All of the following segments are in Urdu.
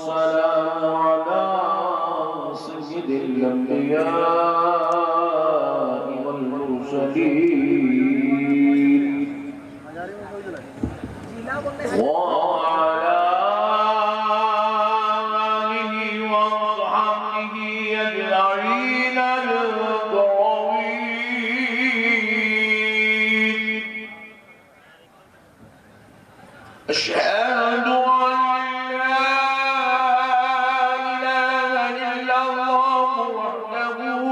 والسلام على سيد الأنبياء والمرسلين وعلى آله وصحبه أجمعين الغاوين. أشهد أن لا إله إلا الله وحده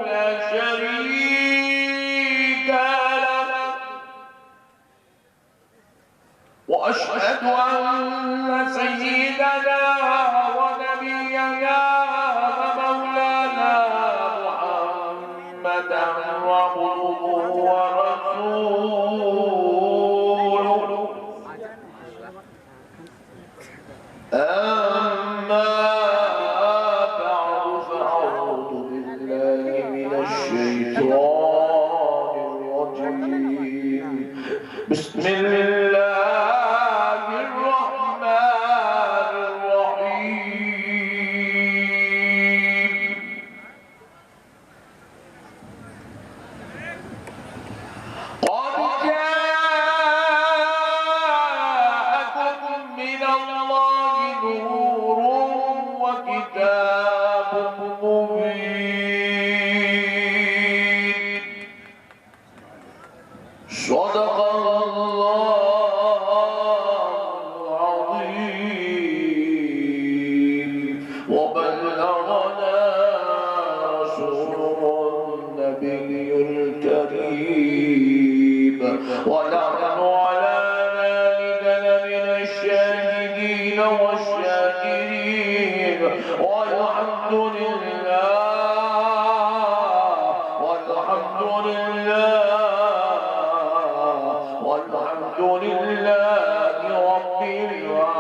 لا شريك له، وأشهد أن سيدنا ونبينا ومولانا محمدا عبده ورسوله. أما بعد فأعوذ بالله من الشيطان الرجيم. بسم الله الرحمن الرحيم. قد جاءكم من الله نور وكتاب مبين. صدق الله العظيم وبلغنا رسوله النبي الكريم، ونحن على ذلك لمن الشاهدين والشاكرين، والحمد لله والحمد لله والحمد لله رب العالمين.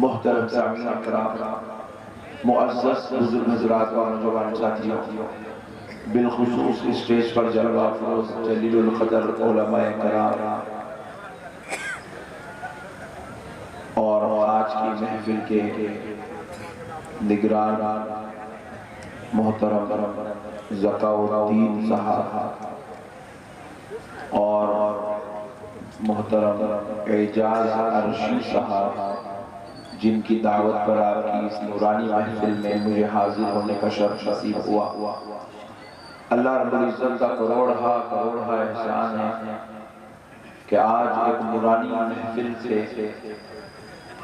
محترم سامعین اکرام، معزز بزرگ حضرات اور نوجوان ساتھیوں، بالخصوص اسٹیج پر جلوہ افروز جلیل القدر علماء کرام اور آج کی محفل کے نگران محترم ذکاء الدین صاحب اور محترم اعجاز عرشی صاحب، جن کی دعوت پر آپ کی اس نورانی محفل میں مجھے حاضر ہونے کا شرف نصیب ہوا. اللہ رب العزت کا کروڑہا احسان ہے کہ آج ایک نورانی محفل سے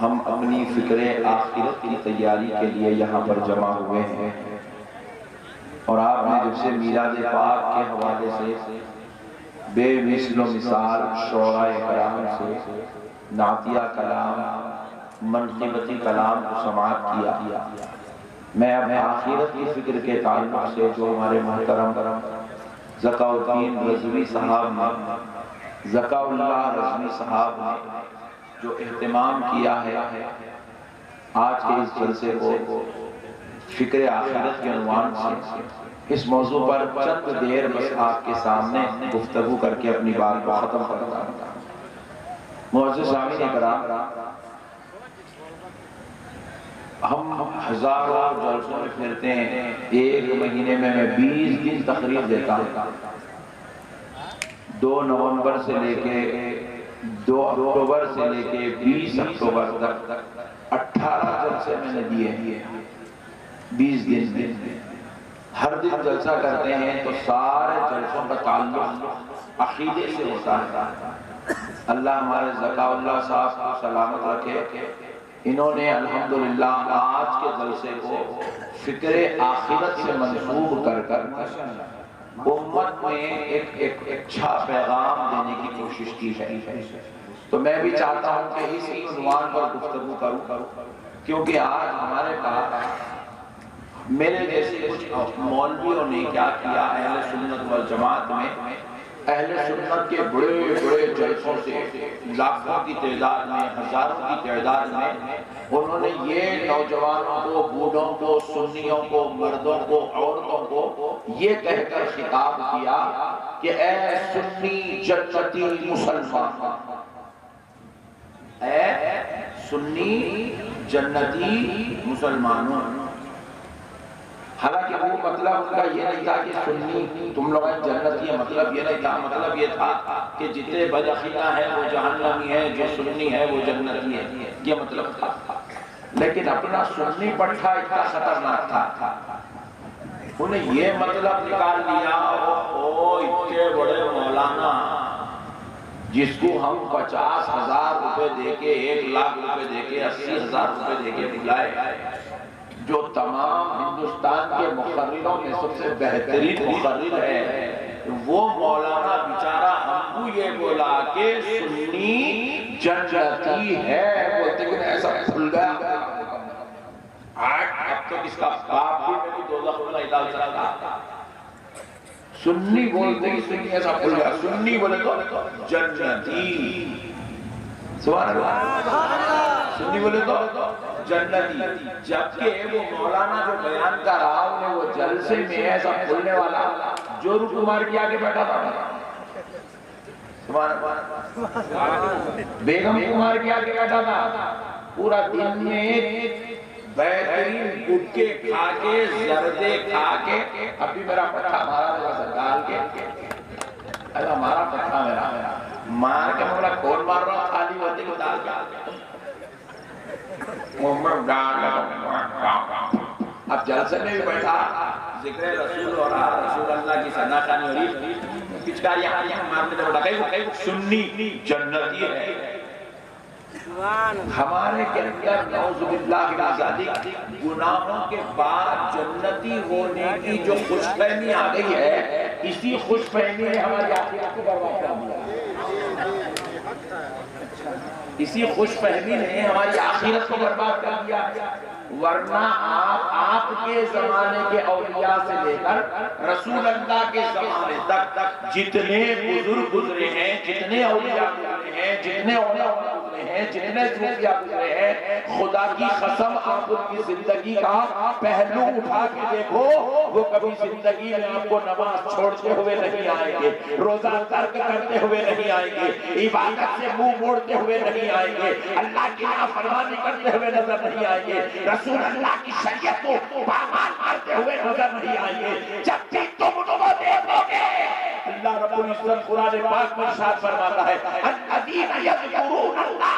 ہم اپنی فکر آخرت کی تیاری کے لیے یہاں پر جمع ہوئے ہیں، اور آپ نے جب سے میلاد پاک کے حوالے سے بے مثل و مثال شعراء کرام سے نعتیہ کلام، منقبتی کلام کو سماعت کیا. میں اب آخرت کی فکر کے تعلق سے جو ہمارے محترم ذکاء الدین رضوی صاحب نے، ذکاء اللہ رضوی صاحب نے جو اہتمام کیا ہے آج کے اس جلسے کو فکر آخرت کے عنوان سے، اس موضوع پر چند دیر بس آپ کے سامنے گفتگو کر کے اپنی بات کو ختم کرتا ہوں. معزز سامعین اکرام، ہم ہزاروں جلسوں میں پھرتے ہیں، ایک مہینے میں 20 دن تقریر دیتا ہوں. 2 نومبر سے لے کے 2 اکتوبر سے لے کے 20 اکتوبر تک 18 جلسے میں نے دیے ہیں. 20 دن میں ہر دن جلسہ کرتے ہیں تو سارے جلسوں کا تعلق عقیدے سے ہوتا ہے. اللہ ہمارے ذکاء اللہ صاحب کو سلامت رکھے. انہوں نے الحمدللہ آج کے جلسے کو فکر آخرت سے منسوب کر امت میں ایک اچھا پیغام دینے کی کوشش کی ہے. تو میں بھی چاہتا ہوں کہ اسی عنوان پر گفتگو کروں، کیونکہ آج ہمارے پاس میرے جیسے کچھ مولویوں نے کیا کیا، اہل سنت والجماعت میں اہل سنت کے بڑے بڑے جلسوں سے لاکھوں کی تعداد میں، ہزاروں کی تعداد میں انہوں نے یہ نوجوانوں کو، بوڑھوں کو، سنیوں کو، مردوں کو، عورتوں کو یہ کہہ کر خطاب کیا کہ اے سنی جنتی مسلمان، اے سنی جنتی مسلمانوں۔ حالانکہ وہ مطلب ان کا یہ نہیں تھا کہ سنی تم لوگ جنتی ہے، مطلب یہ نہیں تھا، مطلب یہ تھا کہ جتنے بدعقیدہ ہیں وہ جہنمی ہیں، جو سنی ہے وہ جنتی ہے، یہ مطلب تھا۔ لیکن اپنا سنی پٹھا اتنا خطرناک تھا، انہیں یہ مطلب نکال لیا، اتنے بڑے مولانا جس کو ہم 50,000 روپے دے کے، 1,00,000 روپے دے کے، 80,000 روپے دے کے بلائے، جو تمام ہندوستان کے مقرروں میں سب سے بہترین مقرر ہے، وہ مولانا بیچارہ ہم کو یہ بولا کہ سنی جنتی ہے، بولتے کہ ایسا کھل گیا۔ اب تک اس کا باپ بھی میری دوزخ میں نہیں ڈال سکتا۔ سنی بولتے کہ سنی ایسا کھل گیا، سنی بولے تو جنتی، سبحان اللہ، سنی بولے تو جنتی۔ جبکہ وہ مولانا جو بیان کر رہا انہیں وہ جلسے میں ایسا کھلنے والا جو کمار کی آگے بیٹھا تھا، سبحان اللہ، بیگم کمار کی آگے بیٹھا تھا، پورا دن میں بہترین گٹکے کھا کے، زردے کھا کے، ابھی میرا پٹھا مارا میرا سرکال کے، ایسا مارا پٹھا میرا مار کے مولا کون مار رہا خالی ہوتے کی دال کیا، اب جلسے میں بھی بیٹھا، ذکر رسول ہو رہا، رسول اللہ کی ثنا خوانی ہو رہی، پچکاری یہاں مارنے سے بڑا کئی سنی جنتی ہے۔ ہمارے کے اندر نعوذ باللہ من ذالک گناہوں کے بعد جنتی ہونے کی جو خوش فہمی آ گئی ہے، اسی خوش فہمی نے ہماری آخرت کو برباد کر دیا، اسی خوش فہمی نے ہماری آخرت کو برباد کر دیا۔ ورنہ آپ کے زمانے کے اولیاء سے لے کر رسول اللہ کے زمانے تک جتنے بزرگ گزرے ہیں، جتنے اولیاء گزرے ہیں، جتنے علماء گزرے ہیں، جتنے صوفیاء گزرے ہیں، خدا کی قسم آپ ان کی زندگی کا پہلو اٹھا کے دیکھو، وہ کبھی زندگی میں آپ کو نماز چھوڑتے ہوئے نہیں آئیں گے، روزہ ترک کرتے ہوئے نہیں آئیں گے، عبادت سے منہ موڑتے ہوئے نہیں آئیں گے، اللہ کی نافرمانی کرتے ہوئے نظر نہیں آئیں گے، رسول اللہ کی شریعت کو پامال کرتے ہوئے نظر نہیں آئیں گے۔ جب بھی تم ان کو دیکھو گے، اللہ رب العزت قرآن پاک میں ارشاد فرماتا ہے الذین یذکرون اللہ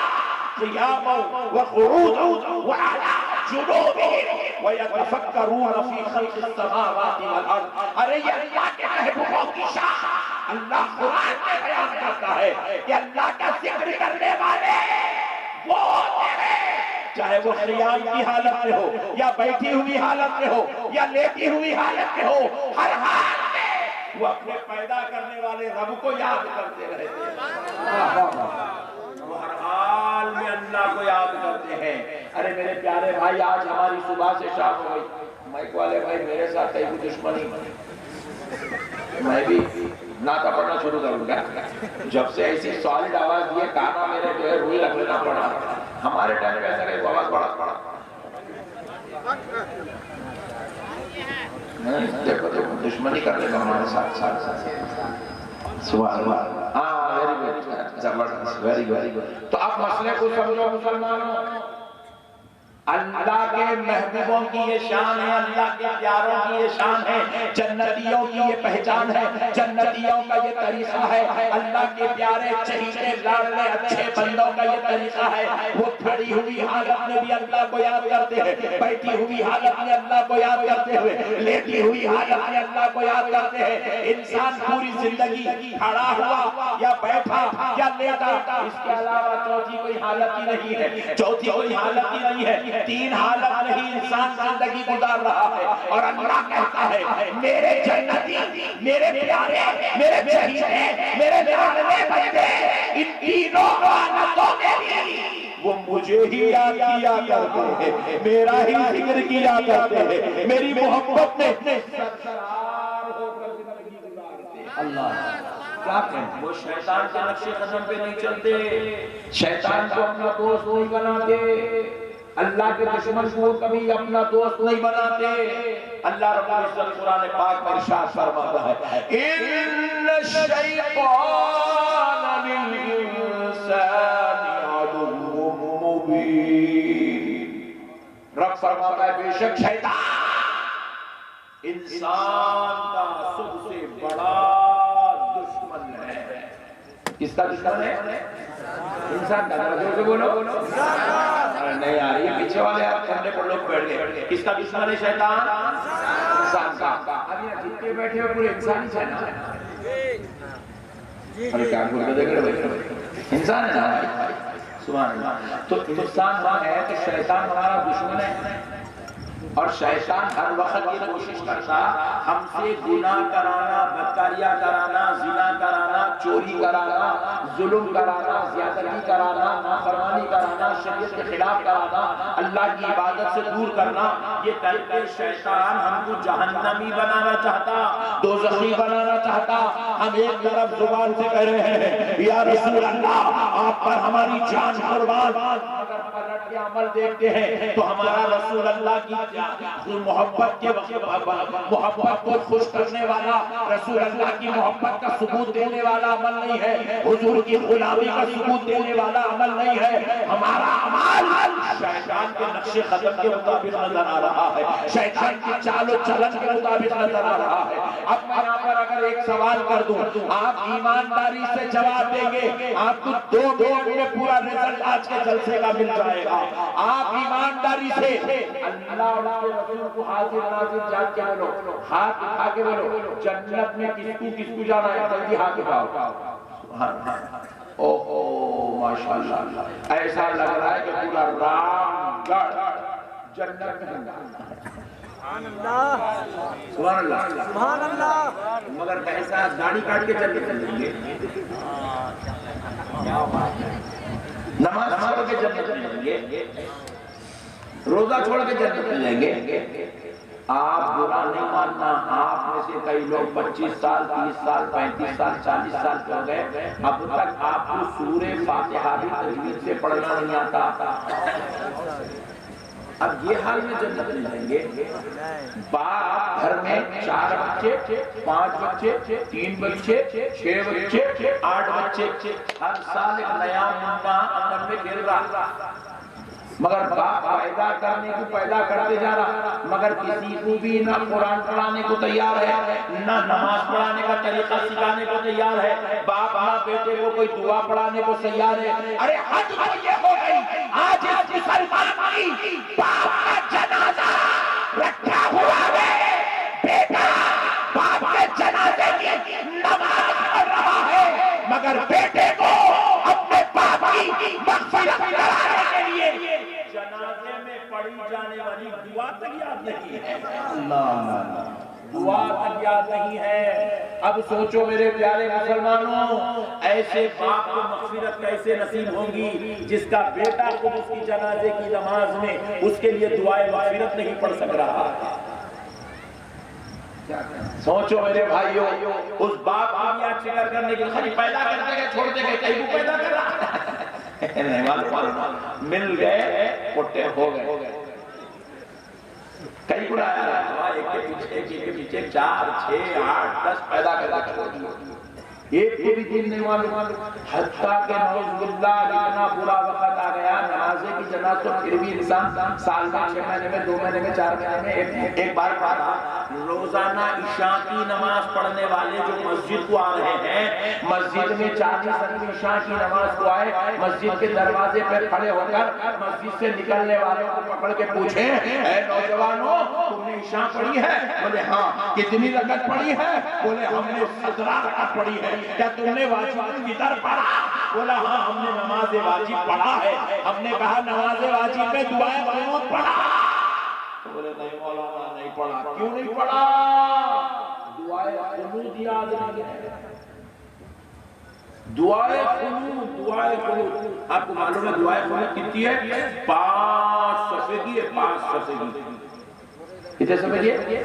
قیاما وقعودا وعلی جنوبہم ویتفکرون فی خلق السماوات والارض۔ ارے یہ اللہ کے محبوبوں کی شان اللہ قرآن میں بیان کرتا ہے کہ اللہ کا ذکر کرنے والے وہ ہوتے ہیں، چاہے وہ قیام کی حالت میں ہو یا بیٹھی ہوئی حالت میں ہو یا لیٹی ہوئی حالت میں ہو، ہر حال میں وہ اپنے پیدا کرنے والے رب کو یاد کرتے رہتے ہیں، وہ ہر حال میں اللہ کو یاد کرتے ہیں۔ ارے میرے پیارے بھائی، آج ہماری صبح سے شام ہو گئی، مائک والے بھائی میرے ساتھ کئی کوئی دشمنی، میں بھی نعتہ پڑھنا شروع کروں گا، جب سے ایسی سالڈ آواز دیے کانا میرے جو ہے روئی رکھ لینا پڑا، ہمارے ٹائم میں ایسا کہ آواز بڑا دیکھو دشمنی کر لے گا ہمارے ساتھ سبحان اللہ، ویری گڈ۔ تو اب مسئلے کو سمجھو مسلمانوں، اللہ کے محبوبوں کی یہ شان ہے، اللہ کے پیاروں کی یہ شان ہے، جنتیوں کی یہ پہچان ہے، جنتیوں کا یہ طریقہ ہے، اللہ کے پیارے چہیتے لاڈلے اچھے بندوں کا یہ طریقہ ہے، وہ کھڑی ہوئی حالت میں بھی اللہ کو یاد کرتے ہیں، بیٹھی ہوئی حالت میں اللہ کو یاد کرتے ہوئے، لیٹی ہوئی حالت میں اللہ کو یاد کرتے ہیں۔ انسان پوری زندگی کھڑا ہوا یا بیٹھا یا لیٹا، اس کے علاوہ چوتھی کوئی حالت ہی نہیں ہے، چوتھی کوئی حالت ہی نہیں ہے، تین حالت نہیں انسان زندگی گزار رہا ہے، اور اللہ کہتا ہے میرے جنتی، میرے پیارے، میرے چہیتے، میرے لاڈلے بندے، ان تینوں حالتوں میں بھی وہ مجھے ہی یاد کیا کرتے ہیں، میرا ہی ذکر کیا کرتے ہیں، میری محبت میں سرشار ہو کر زندگی گزارتے ہیں۔ اللہ اخلاق ہیں، وہ شیطان کے نقش قدم پہ نہیں چلتے، شیطان کو اپنا دوست نہیں بناتے، اللہ کے دشمن کو کبھی اپنا دوست نہیں بناتے۔ اللہ رب العزت قرآن پاک میں ارشاد فرماتا ہے ان الشیطان للانسان عدو مبین، رب فرماتا ہے بے شک شیطان انسان کا سب سے بڑا دشمن ہے۔ کس کا دشمن ہے؟ انسان کا۔ جو سے بولو نہیں آ رہی، پیچھے والے آپ کھڑے پر لوگ بیٹھ گئے۔ کس کا دشمن ہے شیطان؟ انسان کا۔ اب یہ جتنے بیٹھے ہو پورے انسان ہی ہے نا؟ ارے کیا بولتے دیکھ رہے بھائی، انسان ہے نا؟ سبحان اللہ۔ تو انسان وہاں ہے کہ شیطان ہمارا دشمن ہے، اور شیطان ہر وقت یہ کوشش کرتا ہم سے گناہ کرانا، بدکاریاں کرانا، زنا کرانا، چوری کرانا، ظلم کرانا، زیادتی کرانا، نافرمانی کرانا، شریعت کے خلاف کرانا، اللہ کی عبادت سے دور کرنا۔ یہ کر کے شیطان ہم کو جہنمی بنانا چاہتا، دوزخی بنانا چاہتا۔ ہم ایک طرف زبان سے کہہ رہے ہیں یا رسول اللہ آپ پر ہماری جان قربان، مگر پلٹ کے عمل دیکھتے ہیں تو ہمارا رسول اللہ کی محبت کے محبت کو خوش کرنے والا، رسول اللہ کی محبت کا ثبوت دینے والا عمل نہیں ہے، حضور کی غلامی کا ثبوت دینے والا عمل نہیں ہے۔ ہمارا عمل شیطان کے نقش قدم کے مطابق نظر آ رہا ہے، شیطان کی چال و چلن کے مطابق نظر آ رہا ہے۔ اب میں یہاں پر اگر ایک سوال کر دوں، آپ ایمانداری سے جواب دیں گے، آپ کو 2 منٹ میں پورا رزلٹ آج کے جلسے کا مل جائے گا۔ آپ ایمانداری سے اللہ اور رسول کو حاضر ناظر جان کے بولو، ہاتھ اٹھا کے بولو جنت میں کس کو جانا ہے؟ جلدی ہاتھ اٹھاؤ۔ سبحان اللہ، اوہ ماشاءاللہ، ایسا لگ رہا ہے کہ پورا رام گڑھ جنت میں سبحان اللہ سبحان اللہ سبحان اللہ، مگر کیسا داڑھی کاٹ کے جنت میں جائیں گے، نماز پڑھ کے جنت میں جائیں گے، روزہ چھوڑ کے جنت میں جائیں گے۔ آپ برا نہیں ماننا، آپ میں سے کئی لوگ 25 سال 30 سال 35 سال 40 سال کے ہو گئے، اب تک آپ کو سورہ فاتحہ بھی تجوید سے پڑھنا نہیں آتا۔ اب یہ حال میں جنت میں جائیں گے، باپ گھر میں 4 بچے 5 بچے 3 بچے 6 بچے 8 بچے، ہر سال ایک نیا منڈا اندر میں کھیل رہا، مگر باپ پیدا کرنے کو پیدا کرتے جا رہا، مگر کسی کو بھی نہ قرآن پڑھانے کو تیار ہے، نہ نماز پڑھانے کا طریقہ سکھانے کو تیار ہے، باپ نہ بیٹے کو کوئی دعا پڑھانے کو تیار ہے۔ ارے حد تو یہ ہو گئی، آج اس مسلمان کی باپ کا جنازہ رکھا ہوا ہے، بیٹا باپ کے جنازے کی نماز پڑھ رہا ہے، مگر بیٹے کو اپنے باپ کی مغفرت کرانے کے لیے جنازے میں پڑھی جانے والی دعا تک یاد نہیں ہے۔ اللہ دعا تک یاد نہیں ہے۔ اب سوچو میرے پیارے مسلمانوں، ایسے باپ کو مغفرت کیسے نصیب ہوگی جس کا بیٹا خود اس کی جنازے کی نماز میں اس کے لیے دعائے مغفرت نہیں پڑھ سک رہا۔ سوچو میرے بھائیوں، اس باپ کو بھی اچھے کرنے کے لیے پیدا کرتے گئے چھوڑتے گئے، کئی کو پیدا کر رہا نہیں معلوم، مل گئے پٹے ہو گئے، کئی کو آیا ایک کے پیچھے 4 6 8 10 پیدا کر ایک کو بھی دل نہیں معلوم، حتیٰ کہ نعوذ باللہ اتنا برا وقت آ گیا، نمازے کی جماعت تو پھر بھی انسان سال میں 6 مہینے میں 2 مہینے میں 4 مہینے میں ایک بار پڑھا۔ روزانہ عشاء کی نماز پڑھنے والے جو مسجد کو آ رہے ہیں، مسجد میں 40 آدمی عشاء کی نماز کو آئے، مسجد کے دروازے پر کھڑے ہو کر مسجد سے نکلنے والوں کو پکڑ کے پوچھیں، اے نوجوانوں تم نے عشاء پڑھی ہے؟ بولے ہاں۔ کتنی رکعت پڑھی ہے؟ بولے ہم نے 17 رکعت پڑھی ہے۔ کیا تم نے واجب کدھر پڑھا؟ بولا ہاں ہم نے نماز واجب پڑھا ہے۔ ہم نے کہا نماز واجب میں دعائے قنوت پڑھا؟ بولے نہیں مولانا نہیں پڑھا۔ کیوں نہیں پڑھا؟ دعائے قنوت یاد نہیں ہے۔ دعائے قنوت آپ کو معلوم ہے دعائے قنوت کتنی ہے؟ 5 صفحے کی ہے، 5 صفحے کی۔ کتنے صفحے کی ہے؟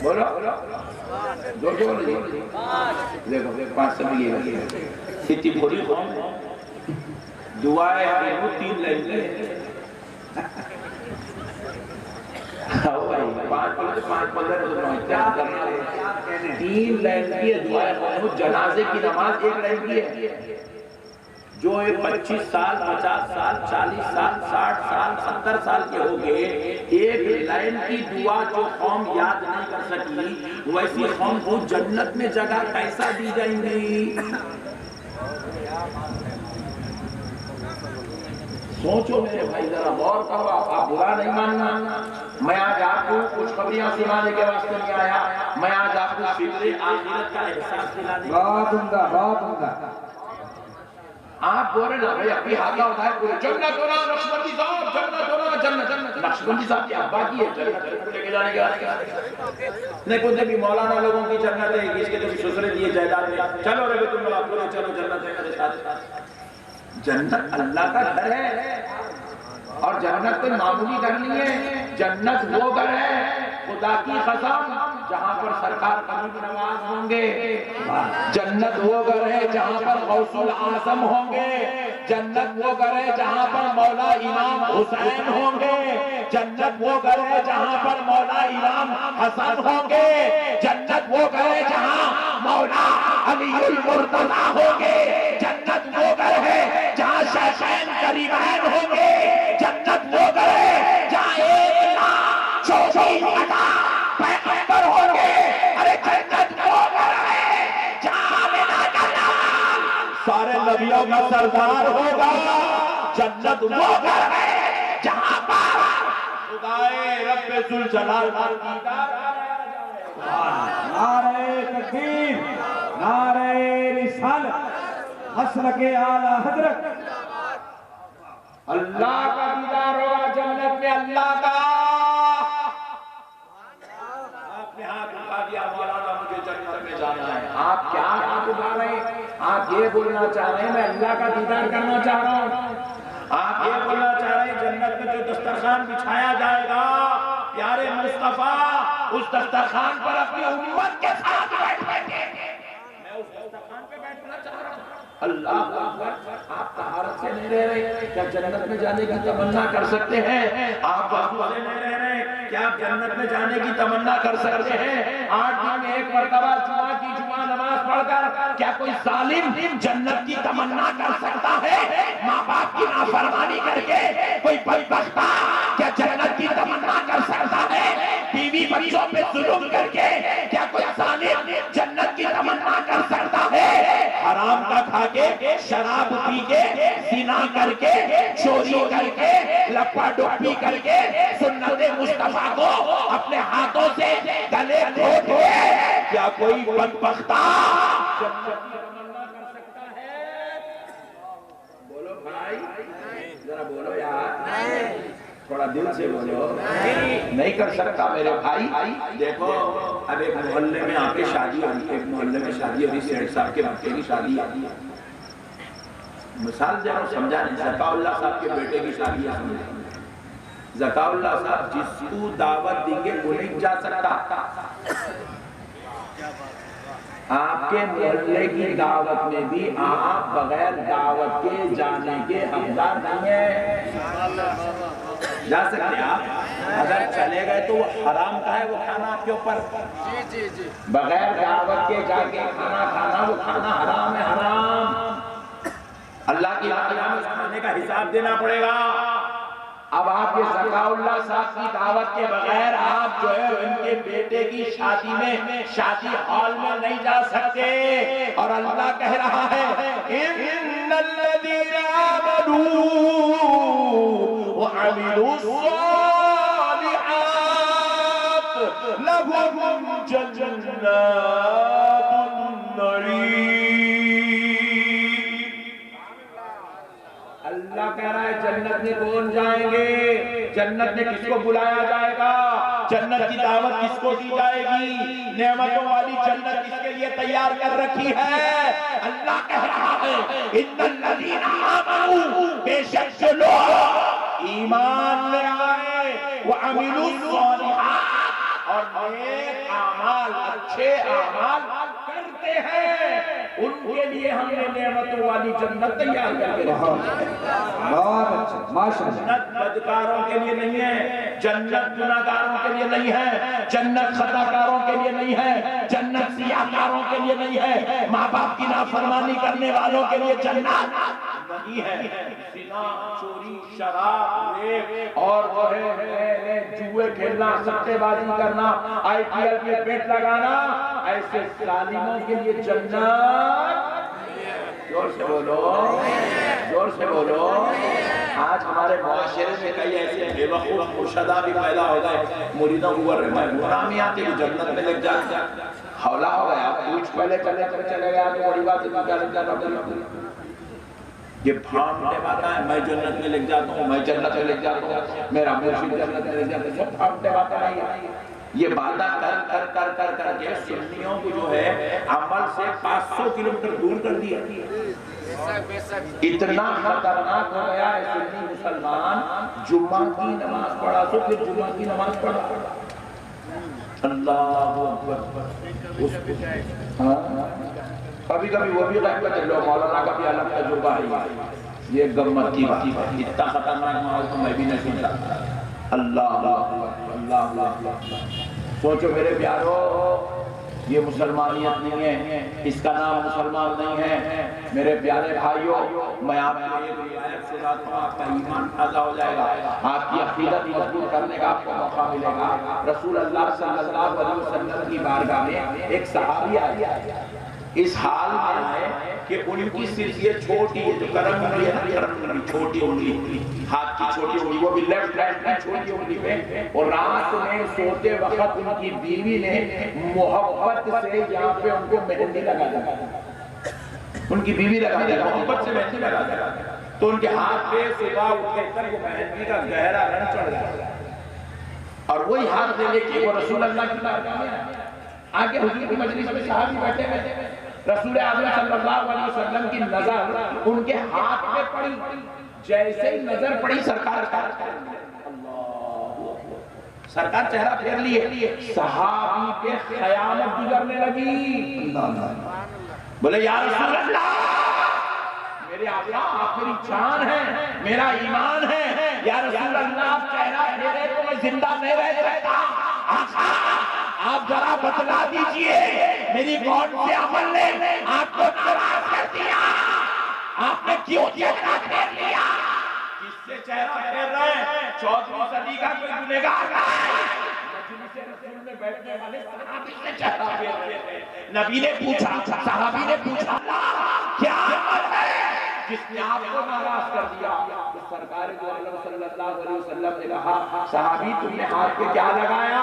بولو زور سے بولو جی. دیکھو 5 سب یہ لگے اتنی بھوری قوم ہے. دعائیں وہ 3 لائن ہے. 3 لائن کی دعائیں وہ جنازے کی نماز 1 لائن کی ہے. جو 25 سال 50 سال 40 سال 60 سال 70 سال کے ہو گئے 1 لائن کی دعا جو قوم یاد نہیں کر سکی ویسی قوم کو جنت میں جگہ کیسا دی جائیں گی؟ سوچو میرے بھائی ذرا غور کرو. آپ برا نہیں ماننا. میں آج آپ کو کچھ خبریاں سنانے کے واسطے نہیں آیا. میں آج آپ کو فکر آخرت کا احساس دلانے. بات عمدہ بات عمدہ. آپ بول رہے نا بھائی ابھی ہاتھا ہوتا ہے کوئی جنت ہونا نقشبندی صاحب جنت ہونا جنت نقشبندی صاحب کی ابا کی ہے جنت لے کے جانے کے نہیں کوئی بھی مولانا لوگوں کی جنت ہے اس کے تو سسرے دیے جائیداد میں چلو رہے تم لوگ آپ چلو جنت ہے میرے ساتھ. جنت اللہ کا گھر ہے اور جنت کوئی معمولی گھر نہیں ہے. جنت وہ گھر ہے خدا کی قسم جہاں پر سرکار قریب نواز ہوں گے. جنت وہ گھر ہے جہاں پر غوث الاعظم ہوں گے. جنت وہ گھر ہے جہاں پر مولا امام حسین ہوں گے. جنت وہ گھر ہے جہاں پر مولا امام حسن ہوں گے. جنت وہ گھر ہے جہاں مولا علی المرتضی ہوں گے. جنت وہ گھر ہے جہاں شیخین کریمین ہوں گے. جنت وہ گھر ہے جہاں 1,24,000 پیغمبر ہوں گے. ارے جنت وہ گھر ہے جہاں آمنہ کا لال سارے نبیوں کا سردار ہوگا. جنت وہ گھر ہے جہاں پر خدائے رب ذوالجلال کا دیدار نعرہ تکبیر نعرہ رسالت مسلک اعلی حضرت. اللہ کا دیدار ہوگا جنت میں. اللہ کا آپ نے ہاتھ اٹھا دیا مولانا مجھے جنت میں جانا ہے. آپ کیا ہاتھ اٹھا رہے ہیں؟ آپ یہ بولنا چاہ رہے ہیں میں اللہ کا دیدار کرنا چاہ رہا ہوں. آپ یہ بولنا چاہ رہے ہیں جنت میں جو دسترخوان بچھایا جائے گا پیارے مصطفیٰ اس دسترخوان پر اپنی امت کے ساتھ بیٹھیں گے. میں اس دسترخوان پہ بیٹھنا چاہ رہا ہوں. اللہ اکبر. آپ طہارت سے نہیں رہ رہے کیا جنت میں جانے کی تمنا کر سکتے ہیں؟ آپ وضو سے نہیں رہ رہے کیا آپ جنت میں جانے کی تمنا کر سکتے ہیں؟ 8 دن میں 1 مرتبہ جمعہ کی جمعہ نماز پڑھ کر کیا کوئی ظالم جنت کی تمنا کر سکتا ہے؟ ماں باپ کی نافرمانی کر کے کوئی بدبخت کیا جنت کی تمنا کر سکتا ہے؟ بیوی بچوں پہ ظلم کر کے کیا کوئی ظالم جنت کی تمنا کر سکتا ہے؟ حرام کا کھا کے شراب پی کے زنا کر کے چوری کر کے لپا ڈپی کر کے سنت مصطفیٰ کو اپنے ہاتھوں سے گلے گھونٹ کے کیا کوئی بدبختہ جنت کی تمنا کر سکتا ہے؟ بولو بھائی ذرا بولو یار تھوڑا دل سے بولو. نہیں کر سکتا میرے بھائی. دیکھو اب ایک محلے میں آپ کی شادی ہوئی. ایک محلے میں شادی ہوئی سیٹ صاحب کے بچے کی شادی آئی. مثال دے رہا ہوں سمجھا نہیں. ذکا اللہ صاحب کے بیٹے کی شادی آئی. ذکا اللہ صاحب جس کو دعوت دیں گے وہ نہیں جا سکتا. آپ کے محلے کی دعوت میں بھی آپ بغیر دعوت کے جانے کے حقدار نہیں ہیں. جا سکتے آپ اگر چلے گئے تو وہ حرام کا ہے وہ کھانا آپ کے اوپر. بغیر دعوت کے جا کے کھانا کھانا وہ کھانا حرام ہے. حرام اللہ کی راہ میں اس کھانے کا حساب دینا پڑے گا. اب آپ یہ ذکا اللہ صاحب کی دعوت کے بغیر آپ جو ہے ان کے بیٹے کی شادی میں شادی ہال میں نہیں جا سکتے. اور اللہ کہہ رہا ہے ان الذین آمنوا وعملوا الصالحات لهم جنات النعیم. اللہ کہہ رہا ہے جنت میں کون جائیں گے؟ جنت میں کس کو بلایا جائے گا؟ جنت کی دعوت کس کو دی جائے گی؟ نعمتوں والی جنت کس کے لیے تیار کر رکھی ہے؟ اللہ کہہ رہا ہے ان الذین آمنوا بے شک جو لوگ ایمان لے آئے وعملوا الصالحات اور نیک اعمال اچھے اعمال کرتے ہیں ان کے لیے ہم نے نعمتوں والی جنت تیار کر کے رکھی ہے۔ بہت اچھا ماشاءاللہ۔ جنت بدکاروں کے لیے نہیں ہے، جنت گناہگاروں کے لیے نہیں ہے، جنت خطاکاروں کے لیے نہیں ہے، جنت سیاہکاروں کے لیے نہیں ہے، ماں باپ کی نافرمانی کرنے والوں کے لیے جنت نہیں ہے۔ زنا، چوری، شراب، ریپ اور وہ ہے جوئے کھیلنا، سٹے بازی کرنا، آئی پی ایل میں بیٹ لگانا، ایسے ظالموں کے لیے جنت۔ زور سے بولو، زور سے بولو۔ آج ہمارے معاشرے میں کئی ایسے بے وقوف مرشدہ بھی پیدا ہو گئے، مریدوں کو غلامی آتی ہے جنت میں لگ جاتے ہیں۔ حوالہ ہو گیا، کچھ پہلے چلے گیا تو بڑی بات ہے۔ یہ بھانٹنے والا ہے، میں جنت میں لگ جاتا ہوں، میں جنت میں لگ جاتا ہوں، میرا مرشد جنت میں لگ جاتا ہے، سب بھانٹنے والا نہیں ہے۔ یہ وعدہ کر کے سنیوں کو جو ہے عمل سے 500 کلومیٹر دور کر دیا۔ اتنا خطرناک ہو گیا ہے سنی مسلمان، جمعہ کی نماز پڑھا تو پھر جمعہ کی نماز پڑھا۔ اللہ اکبر۔ کبھی کبھی وہ بھی غیب کا چلو، مولانا کا بھی الگ تجربہ ہے، یہ گمت کی بات ہے۔ اتنا خطرناک ماحول تو میں بھی نہیں سنتا۔ اللہ اللہ اللہ۔ سوچو میرے پیارو، یہ مسلمانیت نہیں ہے، اس کا نام مسلمان نہیں ہے۔ میرے پیارے بھائیوں، میں آپ کو ایک روایت سناتا ہوں، آپ کا ایمان تازہ ہو جائے گا، آپ کی عقیدت مضبوط کرنے کا آپ کو موقع ملے گا۔ رسول اللہ صلی اللہ علیہ وسلم کی بارگاہ میں ایک صحابی آیا، اس حال میں آئے کہ ان کی صرف یہ چھوٹی ہے جو کرم انگلی ہے نا، کرم انگلی چھوٹی انگلی، ہاتھ کی چھوٹی انگلی، وہ بھی لیفٹ ہینڈ کی چھوٹی انگلی پہ، اور رات میں سوتے وقت ان کی بیوی نے محبت سے یہاں پہ ان کو مہندی لگا دیا، ان کی بیوی لگا دیا، محبت سے مہندی لگا دیا، تو ان کے ہاتھ پہ صبح اٹھے تک وہ مہندی کا گہرا رنگ چڑھ گیا، اور وہی ہاتھ دے لے کے وہ رسول اللہ کی بارگاہ میں آگے حضور کی مجلس میں صحابی بیٹھے ہوئے، رسول اعظم صلی اللہ علیہ وسلم کی نظر ان کے ہاتھ پہ پڑی، جیسے ہی نظر پڑی سرکار چہرہ پھیر لیے، صحابی پہ قیامت گزرنے لگی۔ بولے یا رسول اللہ، میرے آقا آپ میری جان ہے، میرا ایمان ہے، یا رسول اللہ چہرہ پھیرے تو میں زندہ نہیں رہ سکتا، آپ ذرا بتلا دیجئے میری کون سے عمل نے آپ کو ناراض کر دیا، آپ نے کیوں چہرہ پھیر لیا؟ کس سے چہرہ پھیر رہے ہیں؟ 14ویں صدی کا کوئی گنہگار ہے، مجلس رسول میں بیٹھنے والے صحابی سے چہرہ پھیر رہے ہیں۔ نبی نے پوچھا، صحابی نے پوچھا، اللہ کیا عمل ہے جس نے آپ کو ناراض کر دیا؟ تو سرکار دو عالم صلی اللہ علیہ وسلم نے کہا، صحابی تم نے ہاتھ پہ کیا لگایا؟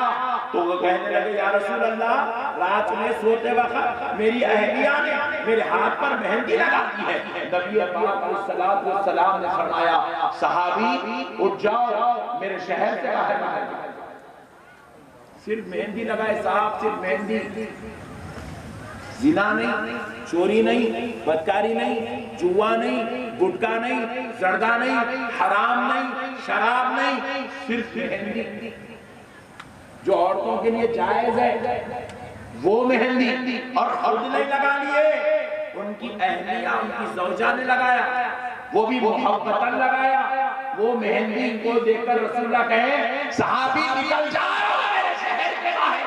تو وہ کہنے لگے، یا رسول اللہ رات میں سوتے وقت میری اہلیہ نے میرے ہاتھ پر مہندی لگا دی ہے۔ نبی پاک علیہ السلام نے فرمایا، صحابی اٹھ جاؤ، میرے شہر سے باہر باہر جاؤ۔ صرف مہندی لگائے صاحب، صرف مہندی، زنا نہیں، چوری نہیں، بدکاری نہیں، جوا نہیں، گٹکا نہیں، زردہ نہیں، حرام نہیں، شراب نہیں، صرف مہندی جو عورتوں کے لیے جائز ہے وہ مہندی، اور خود نہیں لگا لیے، ان کی اہلیہ ان کی زوجہ نے لگایا، وہ بھی محبتاً لگایا۔ وہ مہندی کو دیکھ کر رسول اللہ کہیں، صحابی نکل جاؤ میرے شہر کے باہر۔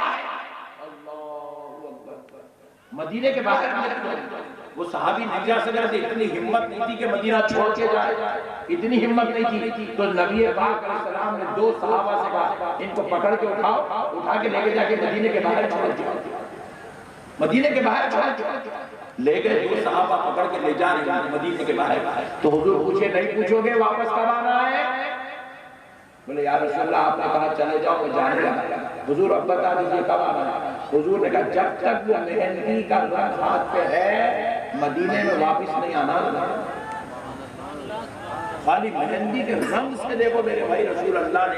مدینے کے باہر وہ صحابی نہیں جا سکتے تھے، اتنی ہمت نہیں تھی کہ مدینہ چھوڑ کے جائے، اتنی ہمت نہیں تھی، تو نبی پاک علیہ السلام نے 2 صحابہ سے کہا، ان کو پکڑ کے اٹھاؤ، اٹھا کے لے کے جا کے مدینے کے باہر چھوڑ دیا، مدینے کے باہر چھوڑ دیا، لے گئے 2 صحابہ پکڑ کے لے جا رہے ہیں مدینے کے باہر۔ تو حضور پوچھے، نہیں پوچھو گے واپس کب آنا ہے؟ بولے یا رسول اللہ آپ نے کہا چلے جاؤ، میں جانے لگا۔ حضور اب بتا دیجئے کب آنا ہے؟ حضور نے کہا جب تک وہ مہندی کا رنگ ہاتھ پہ ہے مدینے میں واپس نہیں آنا۔ خالی مہندی کے رنگ سے دیکھو میرے بھائی رسول اللہ نے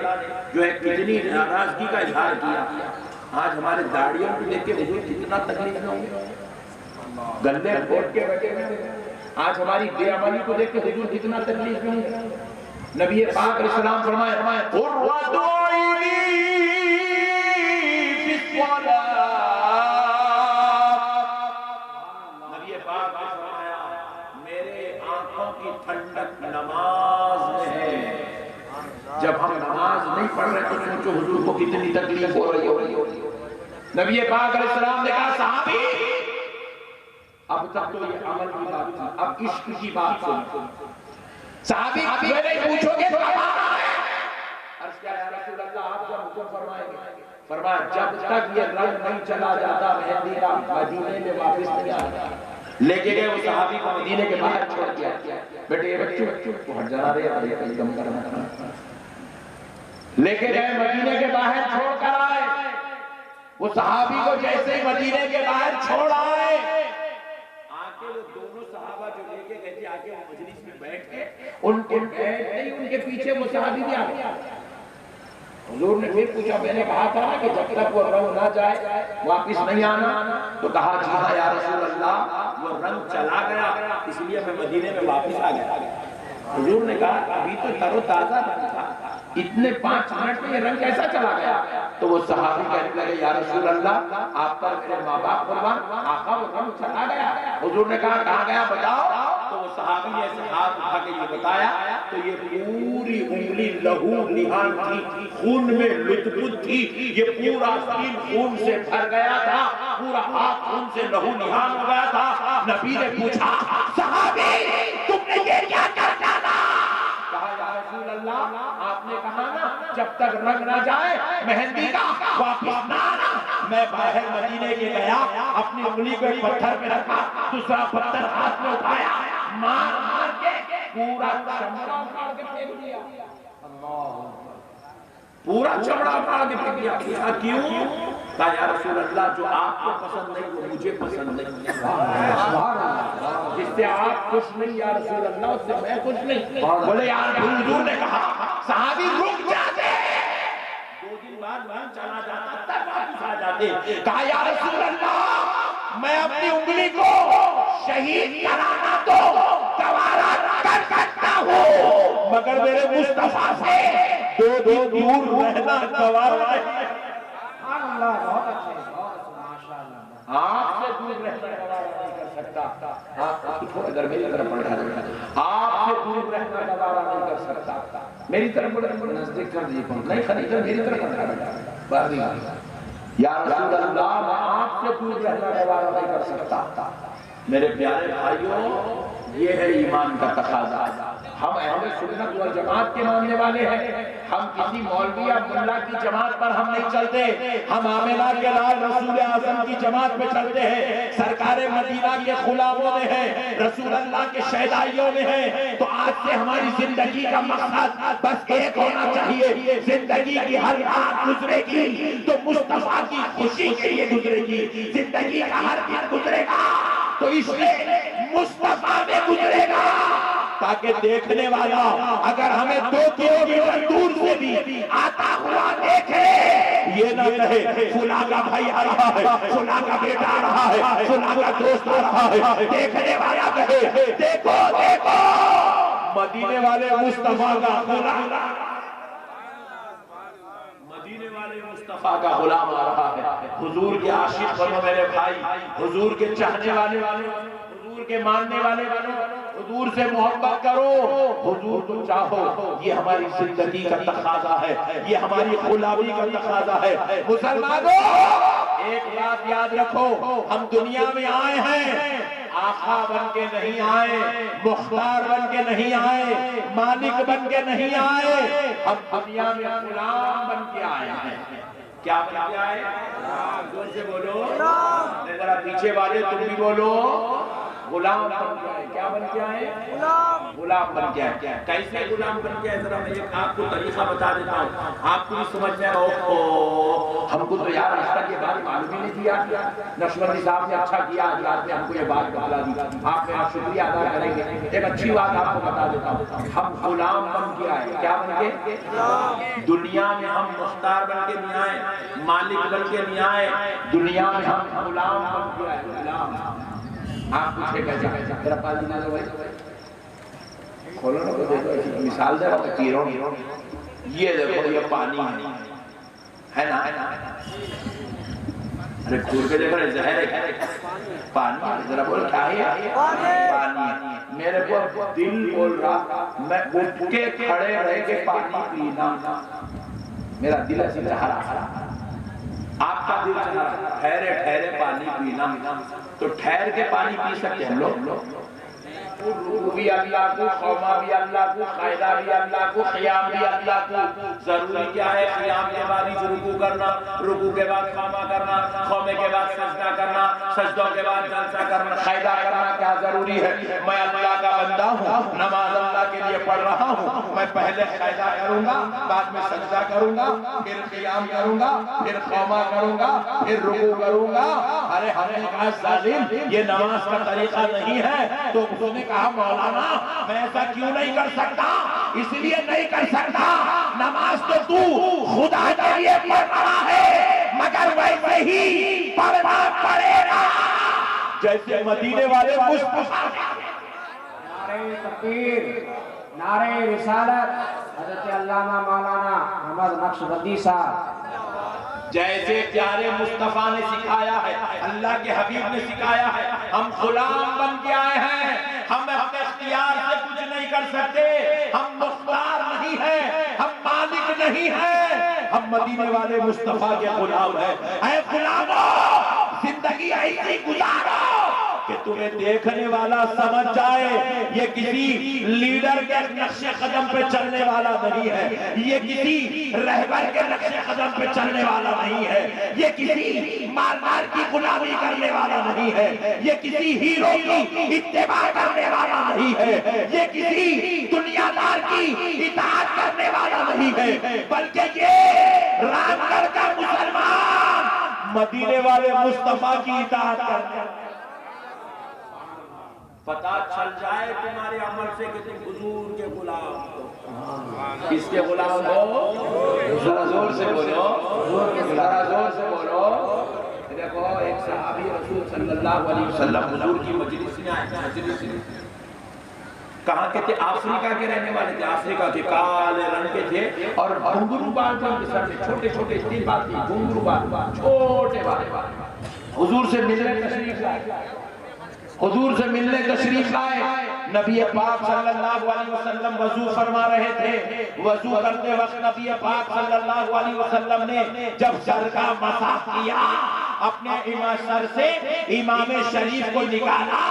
جو ہے کتنی ناراضگی کا اظہار کیا۔ آج ہمارے داڑیوں کو دیکھ کے حضور کتنا تکلیف میں ہوں گے، گلے گھوٹ کے بیٹھے ہوئے۔ آج ہماری بے عملی کو دیکھ کے حضور کتنا تکلیف میں ہوں گے۔ نبی پاک علیہ السلام فرمائے، قُرَّةُ عَيْنِي نبی پاک نے فرمایا میرے آنکھوں کی ٹھنڈک نماز میں ہے. جب ہم نماز نہیں پڑھ رہے تو سوچو حضور کو کتنی تکلیف ہو رہی ہوگی. نبی پاک علیہ السلام نے کہا صحابی اب تک تو یہ عمل کی بات تھی، اب عشق کی بات سن. صحابی میں نہیں پوچھو گے تو ہمارا ہے. عرض کیا یا رسول اللہ آپ جب حکم فرمائیں گے؟ فرمایا جب تک یہ رنگ نہیں چلا جاتا مہندی کا مدینے میں واپس نہیں آتا. لے کے گئے وہ صحابی کو مدینے کے باہر چھوڑ دیا. بیٹے یہ بچوں تو ہٹ جا رہے ہیں یہ کم کرنا. لے کے گئے مدینے کے باہر چھوڑ کر آئے. وہ صحابی کو جیسے ہی مدینے کے باہر چھوڑ آئے آکے وہ دونوں صحابہ جو لے کے گئے تھے آکے وہ مجلس میں بیٹھ کے ان کے بیٹھتے ہی ان کے پیچھے وہ صحابی بھی آ گیا. حضور نے پھر پوچھا میں نے کہا تھا نا کہ جب تک وہ رنگ نہ جائے واپس نہیں آنا. تو کہا جی ہاں یا رسول اللہ وہ رنگ چلا گیا اس لیے میں مدینے میں واپس آ گیا. حضور نے کہا ابھی تو تر و تازہ تھا اتنے 5 منٹ میں یہ رنگ کیسا چلا گیا؟ تو وہ صحابی کہنے لگے یا رسول اللہ آپ پر میرے ماں باپ قربان آقا وہ رنگ چلا گیا. حضور نے کہا کہاں گیا بتاؤ. تو وہ صحابی نے ایسے ہاتھ اٹھا کے یہ بتایا تو یہ پوری انگلی لہو نہان تھی، خون میں لطف تھی. یہ پورا سین خون سے بھر گیا تھا، پورا ہاتھ خون سے لہو نہان ہو گیا تھا. نبی نے پوچھا صحابی تم نے یہ کیا کر ڈالا؟ کہا یا رسول اللہ آپ نے کہا نا جب تک رنگ نہ جائے مہندی کا واپس نہ آنا. میں باہر مدینے کے گیا اپنی انگلی کو ایک پتھر پہ رکھا، دوسرا پتھر ہاتھ میں اٹھایا، مار مار کے پورا چمڑا اٹھا کے پھینک دیا. پورا چمڑا اٹھا کے پھینک دیا. کہا کیوں؟ کہا یا رسول اللہ جو آپ کو پسند نہیں وہ مجھے پسند نہیں. جس سے آپ خوش نہیں یا رسول اللہ اس سے میں خوش نہیں. بولے یار حضور نے کہا صحابی رک جاتے 2 دن بعد وہاں چلا جاتا تب واپس آ جاتے. کہا یا رسول اللہ میں اپنی انگلی کو شہید کرانا تو گوارا کر سکتا ہوں مگر میرے مصطفیٰ سے 2 دن دور رہنا گوارا ہے. آپ سے دور رہنا گوارا نہیں کر سکتا. آپ اگر میری طرف پڑھ رہا ہے آپ سے دور رہنا گوارا نہیں کر سکتا. میری طرف پڑھ نزدیک کر دیجیے نہیں خلیفہ میری طرف پڑھ رہا ہے. یا رسول اللہ میں آپ سے دور رہنا گوارا نہیں کر سکتا. میرے پیارے بھائیوں یہ ہے ایمان کا تقاضا. ہم اہل سنت والجماعت کے ماننے والے ہیں. ہم کسی مولوی یا ملا کی جماعت پر ہم نہیں چلتے. ہم آمنہ کے لال رسول اعظم کی جماعت پہ چلتے ہیں. سرکار مدینہ کے غلاموں میں ہیں، رسول اللہ کے شہدائیوں میں ہیں. تو آج سے ہماری زندگی کا مقصد بس ایک ہونا چاہیے. زندگی کی ہر رات گزرے گی تو مصطفیٰ کی خوشی کے لیے گزرے گی. زندگی کا ہر دن گزرے گا تو اس میں مصطفیٰ میں گزرے گا تاکہ دیکھنے والا اگر ہمیں 2 کلومیٹر دور سے بھی آتا ہوا دیکھے یہ نہ کہے فلاں کا بھائی آ رہا ہے، فلاں کا بیٹا آ رہا ہے، فلاں کا دوست آ رہا ہے. دیکھنے والا کہے دیکھو دیکھو مدینے والے مصطفیٰ کا غلام، مدینے والے مصطفیٰ کا غلام آ رہا ہے. حضور کے عاشق بنو میرے بھائی، حضور کے چاہنے والے، حضور کے ماننے والے بنو، حضور سے محبت کرو. حضور تم چاہو یہ ہماری زندگی کا تقاضا ہے، یہ ہماری غلامی کا تقاضا ہے. مسلمانوں ایک بات یاد رکھو ہم دنیا میں آئے ہیں آقا بن کے نہیں آئے، مختار بن کے نہیں آئے، مالک بن کے نہیں آئے. ہم دنیا میں غلام بن کے آئے ہیں. کیا بن کے آئے؟ زور سے بولو. ذرا پیچھے والے تم بھی بولو. غلام بن کے آئے. کیا بن کے آئے؟ غلام بن کے آئے. کیسے غلام بن کے آئے؟ ذرا میں ایک آپ کو طریقہ بتا دیتا ہوں آپ کو بھی سمجھ میں ہم کو تو یار اس تک یہ بات معلوم ہی نہیں دیا. نشمندی صاحب نے اچھا کیا آج نے ہم کو یہ بات بتلا دی. آپ میرا شکریہ ادا کریں گے. ایک اچھی بات آپ کو بتا دیتا ہوں ہم غلام بن کے آئے. کیا بن کے؟ دنیا میں ہم مختار بن کے نہیں آئے، مالک بن کے نہیں آئے. دنیا میں ہم غلام بن کے آئے. غلام آپ پوچھے گا ذرا پانی نہ لو کھولو نا کو دیکھو مثال دے رہا پی رہا ہوں. یہ دیکھو یہ پانی ہے نا. کھول کے دیکھ رہے زہر ہے پانی ذرا بول کیا ہے پانی میرے کو دل بول رہا میں اٹھ کے کھڑے رہ کے پانی پینا میرا دل ایسے چاہ رہا آپ کا دل چاہ رہا ٹھہرے ٹھہرے پانی پینا تو ٹھہر کے پانی پی سکتے ہیں لوگ رکوع بھی اللہ کو خوما بھی اللہ کو قاعدہ بھی اللہ کو قیام بھی اللہ کو ضروری کیا ہے قیام کے بعد ہی رکوع کرنا رکوع کے بعد خوما کرنا خومے کے بعد سجدہ کرنا سجدوں کے بعد جلسہ کرنا قاعدہ کرنا کیا ضروری ہے میں اللہ کا بندہ ہوں نماز اللہ کے لیے پڑھ رہا ہوں میں پہلے قاعدہ کروں گا بعد میں سجدہ کروں گا پھر قیام کروں گا پھر خوما کروں گا پھر رکوع کروں گا ارے ہم نے کہا ظالم یہ نماز کا طریقہ نہیں ہے تو اس نے کہا مولانا میں ایسا کیوں نہیں کر سکتا اس لیے نہیں کر سکتا نماز تو خدا کے لیے پڑھ رہا ہے مگر ویسے ہی پڑھنا پڑے گا جیسے مدینے والے مصطفیٰ نعرہ تکبیر نعرہ رسالت حضرت علامہ مولانا احمد نقشبندی صاحب جیسے پیارے مصطفیٰ نے سکھایا ہے اللہ کے حبیب نے سکھایا ہے ہم غلام بن کے آئے ہیں ہم اپنے اختیار سے کچھ نہیں کر سکتے ہم مختار نہیں ہیں ہم مالک نہیں ہیں ہم مدینے والے مصطفیٰ کے غلام ہیں اے غلاموں زندگی ایسی گزارو کہ تمہیں دیکھنے والا سمجھ جائے یہ کسی لیڈر کے نقش قدم پہ چلنے والا نہیں ہے یہ کسی رہبر کے نقش قدم پہ چلنے والا نہیں ہے یہ کسی مالدار کی غلامی کرنے والا نہیں ہے یہ کسی ہیرو کی اتباع کرنے والا نہیں ہے یہ کسی دنیا دار کی اطاعت کرنے والا نہیں ہے بلکہ یہ رام گڑھ کا مسلمان مدینے والے مصطفیٰ کی اطاعت کرنے والا پتہ چل جائے تمہارے عمل سے کہ تم حضور کے غلام ہو کس کے غلام ہو ذرا زور سے بولو ذرا زور سے بولو دیکھو ایک صحابی رسول صلی اللہ علیہ وسلم حضور کی مجلس میں آئے کہاں کے تھے افریقہ کے رہنے والے تھے افریقہ کے کالے رنگ کے تھے اور گھنگرو بال تھے ان کے سر میں چھوٹے چھوٹے تین بال تھی گھنگرو بال چھوٹے بال حضور سے ملنے تشریف لائے حضور سے ملنے تشریف لائے نبی پاک صلی اللہ علیہ وسلم وضو فرما رہے تھے وضو کرتے وقت نبی پاک صلی اللہ علیہ وسلم نے جب سر کا مسح کیا اپنے امام سر سے امام شریف کو نکالا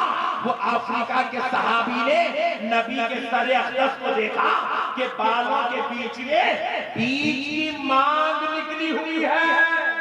وہ افریقہ کے صحابی نے نبی کے سر اقدس کو دیکھا کہ بالوں کے بیچ میں بیچ کی مانگ نکلی ہوئی ہے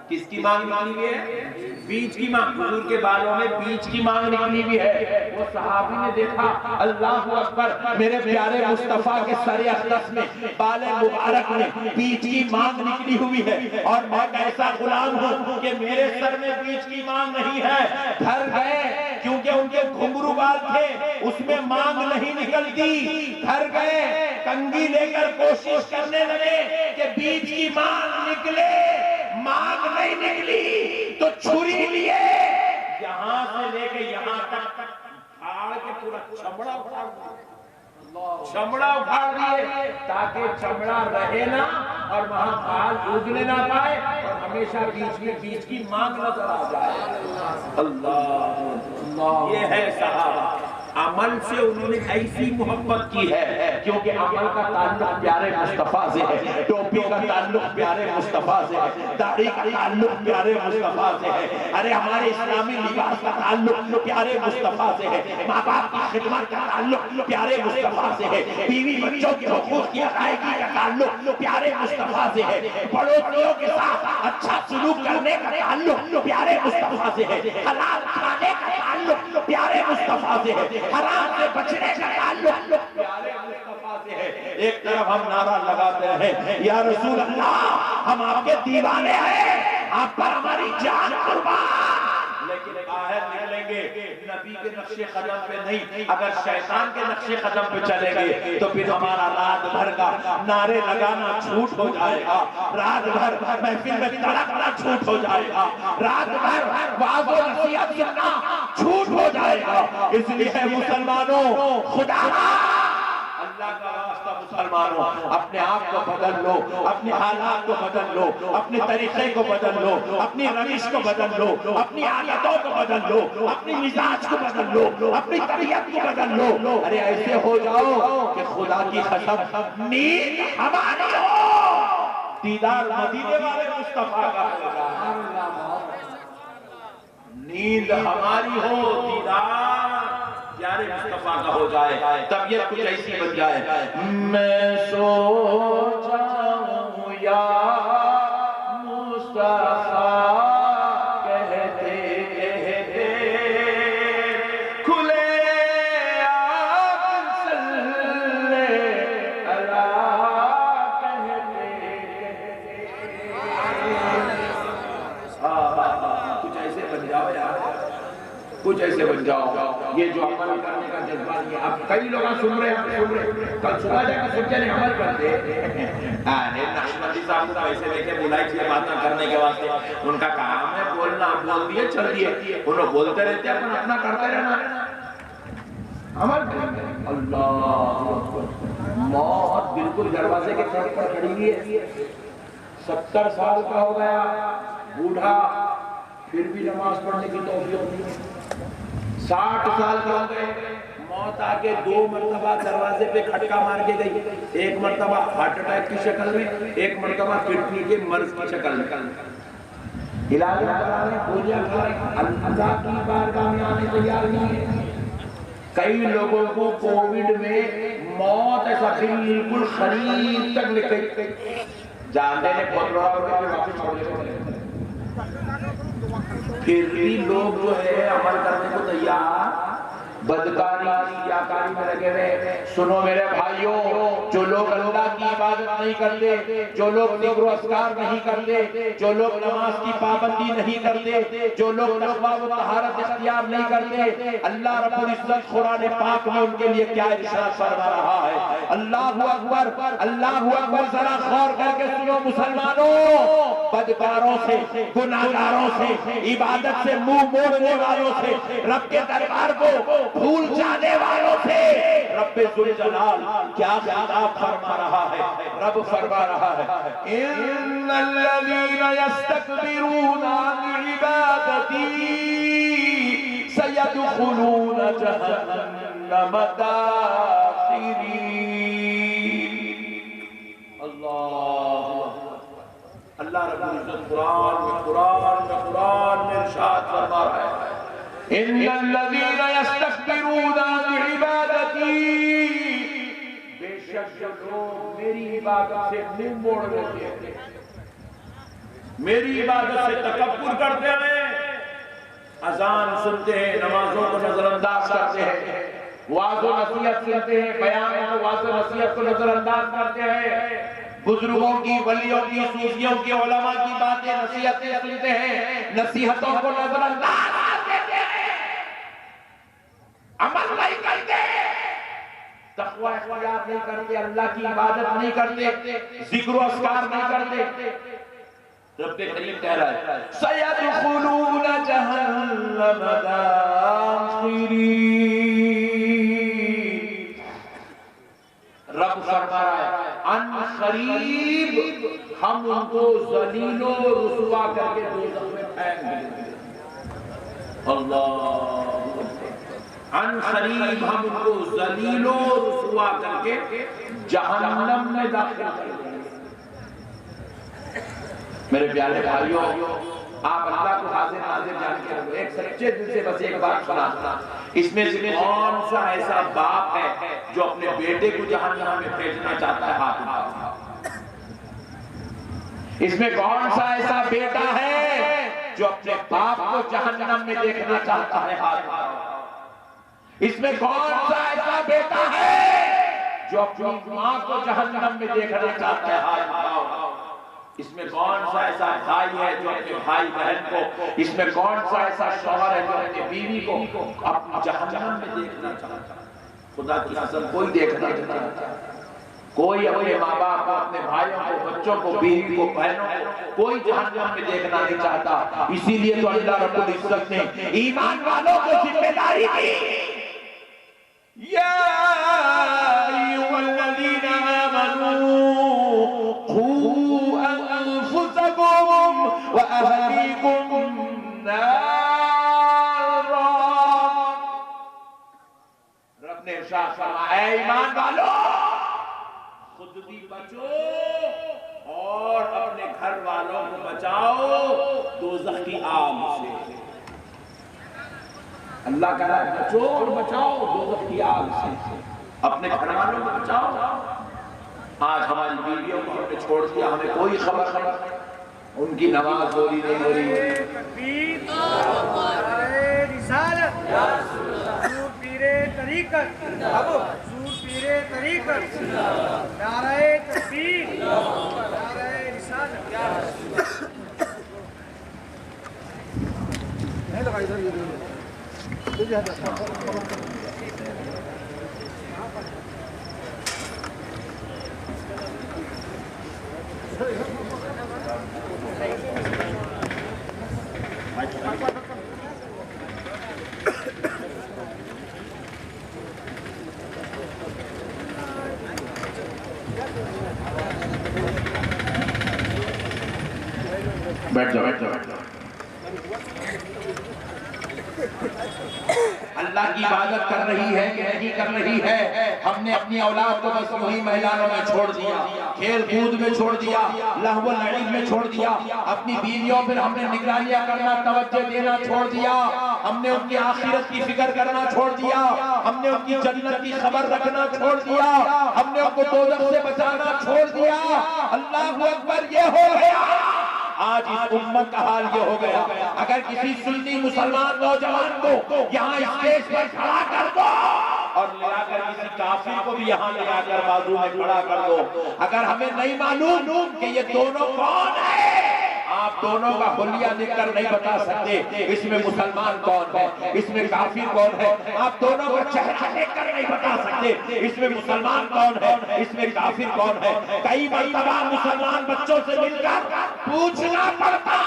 کس کی مانگ نکلی ہوئی ہے بیچ کی مانگ حضور کے بالوں میں بیچ کی مانگ نکلی ہوئی ہے وہ صحابی نے دیکھا اللہ اکبر میرے پیارے مصطفیٰ کے سر اقدس میں بال مبارک میں بیچ کی مانگ نکلی ہوئی ہے اور میں ایسا غلام ہوں کہ میرے سر میں بیچ کی مانگ نہیں ہے گھر گئے کیونکہ ان کے گھنگرو بال تھے اس میں مانگ نہیں نکلتی گھر گئے کنگھی لے کر کوشش کرنے لگے کہ بیچ کی مانگ نکلے مانگ نہیں نکلی تو چھری لیے یہاں سے لے کے یہاں تک پھاڑ کے پورا چمڑا اکھاڑ دیے تاکہ چمڑا رہے نا اور وہاں بال اگنے نہ پائے اور ہمیشہ بیچ کی مانگ نظر آ جائے اللہ یہ ہے صحابہ عمل سے انہوں نے ایسی محبت کی ہے کیونکہ عمل کا تعلق پیارے مصطفیٰ سے ہے ٹوپی کا تعلق پیارے مصطفیٰ سے ہے داڑھی کا تعلق پیارے مصطفیٰ سے ہے ارے ہمارے اسلامی لباس کا تعلق پیارے مصطفیٰ سے ہے ماں باپ کی خدمت کا تعلق پیارے مصطفیٰ سے ہے بیوی بچوں کے حقوق کی ادائیگی کا تعلق پیارے مصطفیٰ سے ہے پڑوسیوں کے ساتھ اچھا سلوک کرنے کا تعلق پیارے مصطفیٰ سے ہے حلال کھانے کا تعلق پیارے مصطفیٰ سے ہے حرام سے بچنے کا تعلق پیارے مصطفیٰ سے ہے ایک طرف ہم نعرہ لگاتے ہیں یا رسول اللہ ہم آپ کے دیوانے ہیں آپ پر ہماری جان قربان لیکن باہر نکلیں گے نبی کے نقش قدم پہ نہیں اگر شیطان کے نقش قدم پہ چلیں گے تو پھر ہمارا رات بھر کا نعرے لگانا جھوٹ ہو جائے گا رات بھر محفل میں تڑپنا جھوٹ ہو جائے گا رات بھر وعظ و نصیحت سننا جھوٹ ہو جائے گا اس لیے مسلمانوں خدا اللہ کا واسطہ مسلمان مسلمانوں اپنے آپ کو بدل لو، اپنے حالات کو بدل لو، اپنے طریقے کو بدل لو، اپنی روش کو بدل لو، اپنی عادتوں کو بدل لو، اپنی مزاج کو بدل لو، اپنی طبیعت کو بدل لو. ارے ایسے ہو جاؤ کہ خدا کی قسم نیند ہماری ہو، دیدار مدینے والے مصطفیٰ کا ہو جائے. نیند ہماری ہو، دیدار پیارے مصطفیٰ کا ہو جائے، طبیعت کچھ ایسی بن جائے. میں سو جاؤں یا مصطفیٰ کہتے کہتے کھلے آنکھ صلی اللہ کہتے کچھ ایسے بن جاؤ یار، کچھ ایسے بن جاؤ. یہ جو عمل کرنے کا جذبہ نہیں ہے، اب کئی لوگ سن رہے ہیں، کل صبح جا کے سوچے نہیں عمل کرتے. نقشبندی صاحب کو پیسے لے کے بلائی تھی باتیں کرنے کے واسطے، ان کا کام ہے بولنا، بول دیے چل دیے، انہوں بولتے رہتے ہیں اپن اپنا کرتے رہنا. عمل کریں. اللہ موت بالکل دروازے کے طرف پر کھڑی ہوئی ہے. 70 سال کا ہو گیا بوڑھا، پھر بھی نماز پڑھنے کی توفیق نہیں. 60 سال کا ہو گئے، موت آکے 2 مرتبہ دروازے پہ کھٹکا مار کے گئی. ایک مرتبہ ہارٹ اٹیک کی شکل میں، ایک مرتبہ کڈنی کے مرض کی شکل میں. علاج کرانے گولیاں کھائیں، اللہ کی بارگاہ میں آنے تیار نہیں ہے. کئی لوگوں کو کووڈ میں موت ایسا بالکل قریب تک لے گئی، جانتے نے بہت بڑا ہو گیا کہ واپس چھوڑ دے. پھر بھی لوگ جو ہے عمل کرنے کو تیار، بدکاری ریاکاری میں لگے ہوئے. سنو میرے بھائیوں، جو لوگ اللہ کی عبادت نہیں کرتے، جو لوگ ذکر و اذکار نہیں کرتے، جو لوگ نماز کی پابندی نہیں کرتے، جو لوگ تقویٰ و طہارت اختیار نہیں کرتے، اللہ رب العزت قرآن پاک میں ان کے لیے کیا ارشاد فرما رہا ہے. اللہ اکبر، اللہ اکبر. ذرا غور کر کے سنو مسلمانوں، بدکاروں سے، گناہگاروں سے، عبادت سے منہ موڑنے والوں سے، رب کے دربار کو بھول جانے والوں سے رب ذوالجلال کیا خطاب فرما رہا ہے. رب فرما رہا ہے ان الذین یستکبرون عن عبادتی سیدخلون جہنم داخرین. اللہ رب العزت قرآن میں ارشاد فرما رہا ہے ان الذین یستکبرون عن عبادتی، بے شک جو لوگ میری عبادت سے منہ موڑ لیتے ہیں، میری عبادت سے تکبر کرتے ہیں، اذان سنتے ہیں، نمازوں کو نظر انداز کرتے ہیں، واعظ و نصیحت سنتے ہیں، بیان و واعظ و نصیحت کو نظر انداز کرتے ہیں، بزرگوں کی، ولیوں کی، صوفیوں کی، علماء کی باتیں نصیحتیں سنتے ہیں، نصیحتوں کو نظر انداز کرتے ہیں، عمل نہیں کرتے، تقوی اختیار نہیں کرتے، اللہ کی عبادت نہیں کرتے، ذکر و اذکار نہیں کرتے. رب کریم کہہ رہا ہے سَيَدْخُلُونَ جَهَنَّمَ دَاخِرِينَ. رب فرما رہا ہے ان قریب ہم ان کو ذلیل و رسوا کر کے دوزخ میں پھینک دیں گے. اللہ ان قریب ہم ان کو ذلیل و رسوا کر کے جہنم میں داخل کر دیں گے. میرے پیارے بھائیوں، آپ اللہ کو حاضر ناظر جان کے رہو. ایک سچے دل سے بس ایک بات سنا، اس میں سے کون سا ایسا باپ ہے جو اپنے بیٹے کو جہنم میں بھیجنا چاہتا ہے؟ ہاتھ اٹھاؤ. اس میں کون سا ایسا بیٹا ہے جو اپنے باپ کو جہنم میں دیکھنا چاہتا ہے؟ ہاتھ اٹھاؤ. اس میں کون سا ایسا بیٹا ہے جو اپنی ماں کو جہنم میں دیکھنا چاہتا ہے؟ ہاتھ اٹھاؤ. اس میں کون سا ایسا بھائی ہے جو اپنے بھائی بہن کو، اس میں کون سا ایسا شوہر ہے جو اپنی بیوی کو اپنی جہنم میں دیکھنا چاہتا ہے؟ خدا کی قسم کوئی دیکھنا چاہتا ہے، کوئی اپنے ماں باپ کو، اپنے بھائیوں کو، بچوں کو، بیوی کو، بہنوں کو کوئی جہنم میں دیکھنا نہیں چاہتا. اسی لیے تو اللہ رب العزت نے ایمان والوں کو ذمہ داری دی. یا ایھا الذین آمنوا ارشاد فرمایا اے ایمان والو خود بھی بچو اور اپنے گھر والوں کو بچاؤ دوزخ کی آگ سے. اللہ کہہ رہا ہے بچو اور بچاؤ دوزخ کی آگ سے، اپنے گھر والوں کو بچاؤ. آج ہماری بیویوں کو ہم نے چھوڑ دیا، ہمیں کوئی خبر نہیں، ان کی نماز ہو رہی نہیں ہو رہی. تکبیر، نعرہ رسالت، حضور پیر طریقت، حضور پیر طریقت، نعرہ تکبیر، نعرہ رسالت. بیٹھ جاؤ بیٹھ جاؤ بیٹھ جاؤ. اللہ کی عبادت کر رہی ہے کہ نہیں کر رہی ہے؟ ہم نے اپنی اولاد کو بس وہی میدانوں میں چھوڑ دیا، کھیل کود میں چھوڑ دیا، لہو و لعب میں چھوڑ دیا. اپنی بیویوں پر ہم نے نگرانیاں کرنا، توجہ دینا چھوڑ دیا. ہم نے ان کی آخرت کی فکر کرنا چھوڑ دیا. ہم نے ان کی جنت کی خبر رکھنا چھوڑ دیا. ہم نے ان کو دوزخ سے بچانا چھوڑ دیا. اللہ اکبر، یہ ہو گیا. آج اس امت کا حال یہ ہو گیا. اگر کسی سنی مسلمان نوجوان کو یہاں اسٹیج پر کھڑا کر دو اور لے آ کر کسی کافر کو بھی یہاں لے آ کر بازو میں کھڑا کر دو، اگر ہمیں نہیں معلوم کہ یہ دونوں کون ہیں، آپ دونوں کا حلیہ دیکھ کر نہیں بتا سکتے اس میں مسلمان کون ہے، اس میں کافر کون ہے. آپ دونوں کا چہرہ دیکھ کر نہیں بتا سکتے اس میں مسلمان کون ہے، اس میں کافر کون ہے. کئی مرتبہ مسلمان بچوں سے مل کر پوچھنا پڑتا،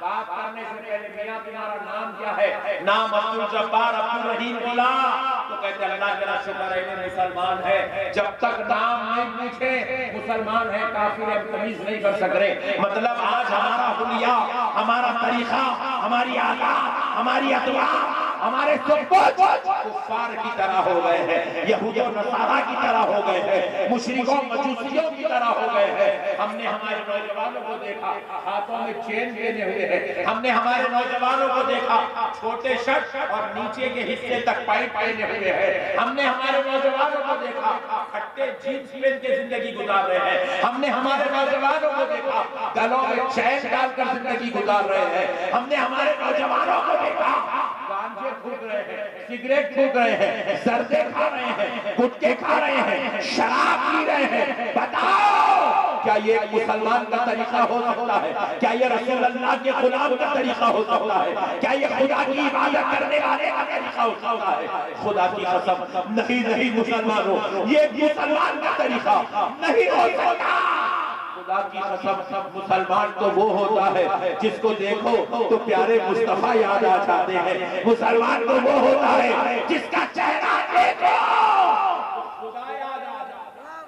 بات کرنے سے پہلے میاں تمہارا نام کیا ہے؟ نام عبدالجبار عبدالرحیم بولا تو کہتے اللہ کے شکر ہے مسلمان ہے. جب تک نام نہیں پوچھے مسلمان ہے کافر ہے تمیز نہیں کر سک رہے. مطلب آج ہمارا حلیہ، ہمارا طریقہ، ہماری عادات، ہماری اطوار، ہمارے سب کچھ کفار کی طرح ہو گئے ہیں، یہود و نصارہ کی طرح ہو گئے ہیں، مشرکوں مجوسیوں کی طرح ہو گئے ہیں. ہم نے ہمارے نوجوانوں کو دیکھا ہاتھوں میں چین پہنے ہوئے ہیں. ہم نے ہمارے نوجوانوں کو دیکھا چھوٹے شرٹ اور نیچے کے حصے تک پائپ پہنے ہوئے ہیں. ہم نے ہمارے نوجوانوں کو دیکھا پھٹے جینس پہن کے زندگی گزار رہے ہیں. ہم نے ہمارے نوجوانوں کو دیکھا گلوں میں چین ڈال کر زندگی گزار رہے ہیں. ہم نے ہمارے نوجوانوں کو دیکھا گانجے پھونک رہے ہیں، سگریٹ پھونک رہے ہیں، زردے کھا رہے ہیں، گٹکے کھا رہے ہیں، شراب پی رہے ہیں. بتاؤ کیا یہ مسلمان کا طریقہ ہو سکتا ہے؟ کیا یہ رسول اللہ کے غلام کا طریقہ ہو سکتا ہے؟ کیا یہ خدا کی عبادت کرنے والے کا طریقہ ہو سکتا ہے؟ خدا کی قسم نہیں مسلمانوں، یہ مسلمان کا طریقہ نہیں ہو سکتا. خدا کی قسم مسلمان تو وہ ہوتا ہے جس کو دیکھو تو پیارے مصطفیٰ یاد آ جاتے ہیں. مسلمان تو وہ ہوتا ہے جس کا چہرہ دیکھو خدا یاد آ جاتا ہے.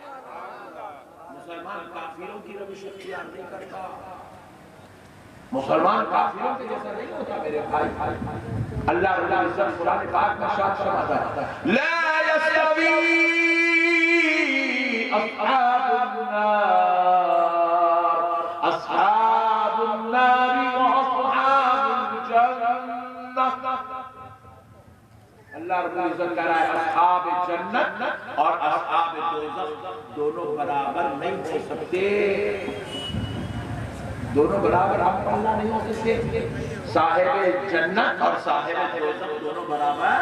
مسلمان کافروں کی روش اختیار نہیں کرتا، مسلمان کافروں کے جیسا نہیں ہوتا میرے بھائی. اللہ رب العزت قرآن پاک میں ارشاد فرماتا ہے لا یستوی اصحاب النار واصحاب الجنہ. اللہ رب العزت کہہ رہا ہے اصحاب جنت اور اصحاب دوزخ دونوں برابر نہیں ہو سکتے. دونوں برابر آپ اللہ نہیں ہو سکتے. صاحب جنت اور صاحب دوزخ دونوں برابر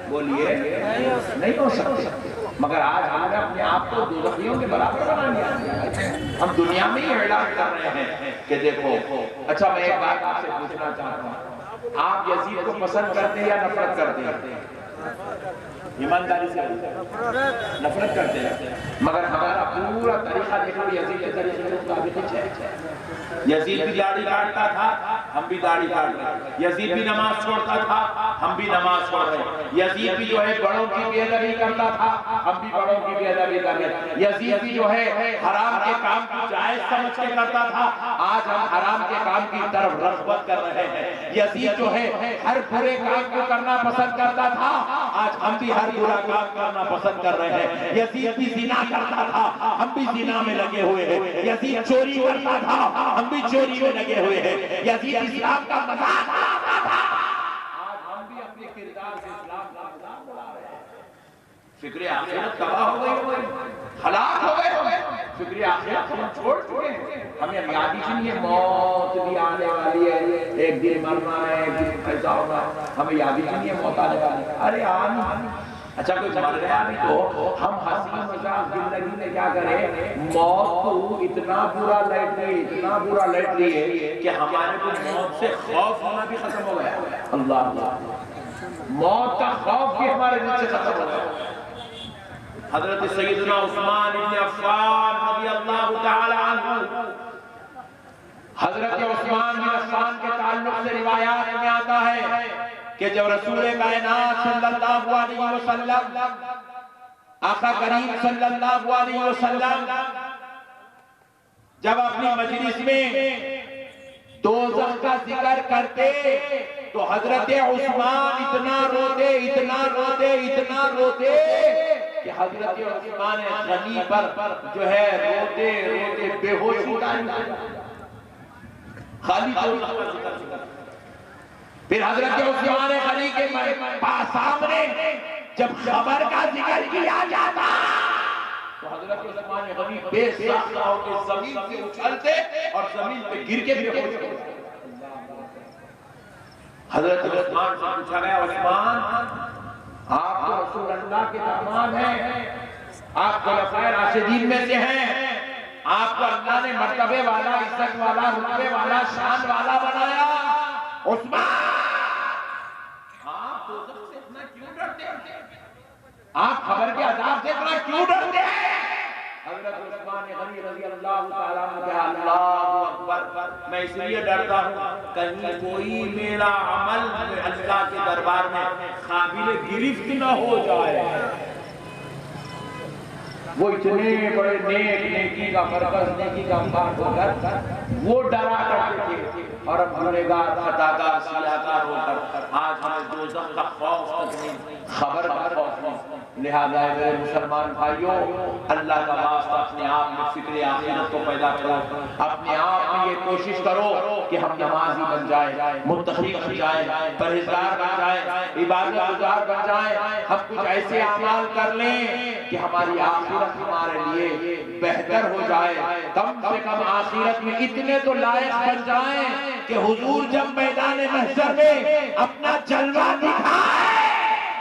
بولیے نہیں ہو سکتے. مگر آج ہم نے اپنے آپ کو دوزخیوں کے برابر بنا لیا. ہم دنیا میں ہی اعلان کر رہے ہیں کہ دیکھو. اچھا میں ایک بات آپ سے پوچھنا چاہتا ہوں، آپ یزید کو پسند کرتے ہیں یا نفرت کرتے ہیں؟ ایمانداری سے نفرت کرتے ہیں. مگر ہمارا پورا طریقہ دیکھو یزید کے طریقے کے مطابق ہے. یزید بھی داڑھی کاٹتا تھا، ہم بھی داڑھی کاٹتے. یزید بھی نماز چھوڑتا تھا، ہم بھی نماز پڑھ رہے ہیں. یزید بھی جو ہے بڑوں کی بے ادبی کرتا تھا, ہم بھی بڑوں کی بے ادبی کر رہے ہیں. یزید بھی جو ہے حرام کے کام کو جائز سمجھ کے کرتا تھا, آج ہم حرام کے کام کی طرف رغبت کر رہے ہیں. یزید جو ہے ہر برے کام کو کرنا پسند کرتا تھا, آج ہم بھی ہر برا کام کرنا پسند کر رہے ہیں. یزید بھی زنا کرتا تھا, ہم بھی زنا میں لگے ہوئے ہیں. یزید چوری کرتا تھا, ہم بھی چوری میں لگے ہوئے ہیں. یزید اسلام کا مذاق اڑاتا تھا, آج ہم بھی اپنے کردار سے اسلام کا مذاق اڑا رہے ہیں. فکر آخرت تباہ ہو گئی, ہلاک ہو گئے. فکر آخرت ہم چھوڑ چکے ہیں. ہمیں یاد ہی نہیں ہے موت بھی آنے والی ہے, ایک دن مرنا ہے, ایک دن ایسا ہوگا. ہمیں یاد ہی نہیں ہے موت آنے والی ہے. ارے آنی اچھا کوئی مر گیا نہیں تو ہم ہنسی مذاق زندگی میں کیا کریں. موت تو اتنا برا لٹ رہی, اتنا برا لٹ رہی ہے کہ ہمارے کو موت سے خوف ہونا بھی ختم ہو گیا. اللہ اللہ, موت کا خوف بھی ہمارے دل سے ختم ہو گیا. حضرت سیدنا عثمان بن عفان رضی اللہ تعالی عنہ, حضرت عثمان بن عفان کے تعلق سے روایات میں آتا ہے کہ جب رسول کائنات صلی اللہ علیہ وسلم, آقا کریم صلی اللہ علیہ وسلم جب اپنی مجلس میں دوزخ کا ذکر کرتے تو حضرت عثمان اتنا روتے, اتنا روتے, اتنا روتے کہ حضرت عثمان غنی پر جو ہے روتے روتے بے ہوش ہو گئے. خالی دوزخ کا ذکر. پھر حضرت عثمان غنی کے پاس سامنے جب خبر کا ذکر کیا جاتا تو حضرت عثمان غنی بے ساختہ ہو کے زمین سے اچھلتے اور زمین پہ گر کے بے ہوش ہو گئے. حضرت عثمان سے پوچھا گیا, عثمان آپ تو رسول اللہ کے داماد ہیں, آپ خلفائے راشدین میں سے ہیں, آپ کو اللہ نے مرتبے والا, عزت والا, رتبے والا, شان والا بنایا. عثمان آپ دوزخ سے اتنا کیوں ڈرتے ہیں, آپ خبر کے عذاب سے اتنا کیوں ڈرتے ہیں؟ حضرت عثمان غنی رضی اللہ تعالیٰ عنہ کہا, اللہ اکبر, میں اس لیے ڈرتا ہوں کہیں کوئی میرا عمل اللہ کے دربار میں قابل گرفت نہ ہو جائے. وہ اتنے بڑے نیک, نیکی کا مرکز, نیکی کا امبار ہو کر وہ ڈرا کرتے تھے, اور اب گنہگار, خطاکار, سیاکار ہو کر آج ہمیں دوزخ کا خوف تک نہیں, خبر کا خوف نہیں. لہذا میرے مسلمان بھائیوں, اللہ کا واسطہ اپنے آپ میں فکر آخرت کو پیدا کرو, اپنے آپ میں یہ کوشش کرو کہ ہم نمازی بن جائیں, متقی بن جائیں, پرہیزگار بن جائیں, عبادت گزار بن جائیں. ہم کچھ ایسے اعمال کر لیں کہ ہماری آخرت ہمارے لیے بہتر ہو جائے. کم سے کم آخرت میں اتنے تو لائق بن جائیں کہ حضور جب میدان محشر میں اپنا جلوہ دکھائے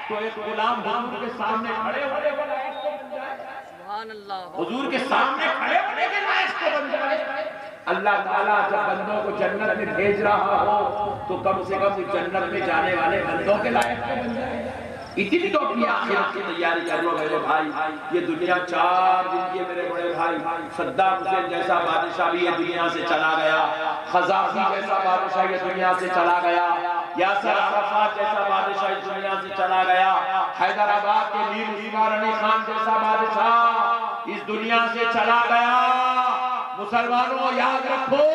تو ایک غلام حضور کے سامنے کھڑے ہونے کے لائق تو بن جائے. سبحان اللہ, حضور کے سامنے کھڑے ہونے کے لائق تو بن جائے. اللہ تعالیٰ جب بندوں کو جنت میں بھیج رہا ہو تو کم سے کم جنت میں جانے والے بندوں کے لائق تو بن جائے. اتنی تو اپنی آخرت کی تیاری کر لو میرے بھائی. یہ دنیا 4 دن کی ہے میرے بڑے بھائی. صدام حسین جیسا بادشاہ بھی یہ دنیا سے چلا گیا, قذافی جیسا بادشاہ یہ دنیا سے چلا گیا, یاسر عرفات جیسا بادشاہ اس دنیا سے چلا گیا, حیدرآباد کے میر عثمان علی خان جیسا بادشاہ اس دنیا سے چلا گیا. مسلمانوں یاد رکھو,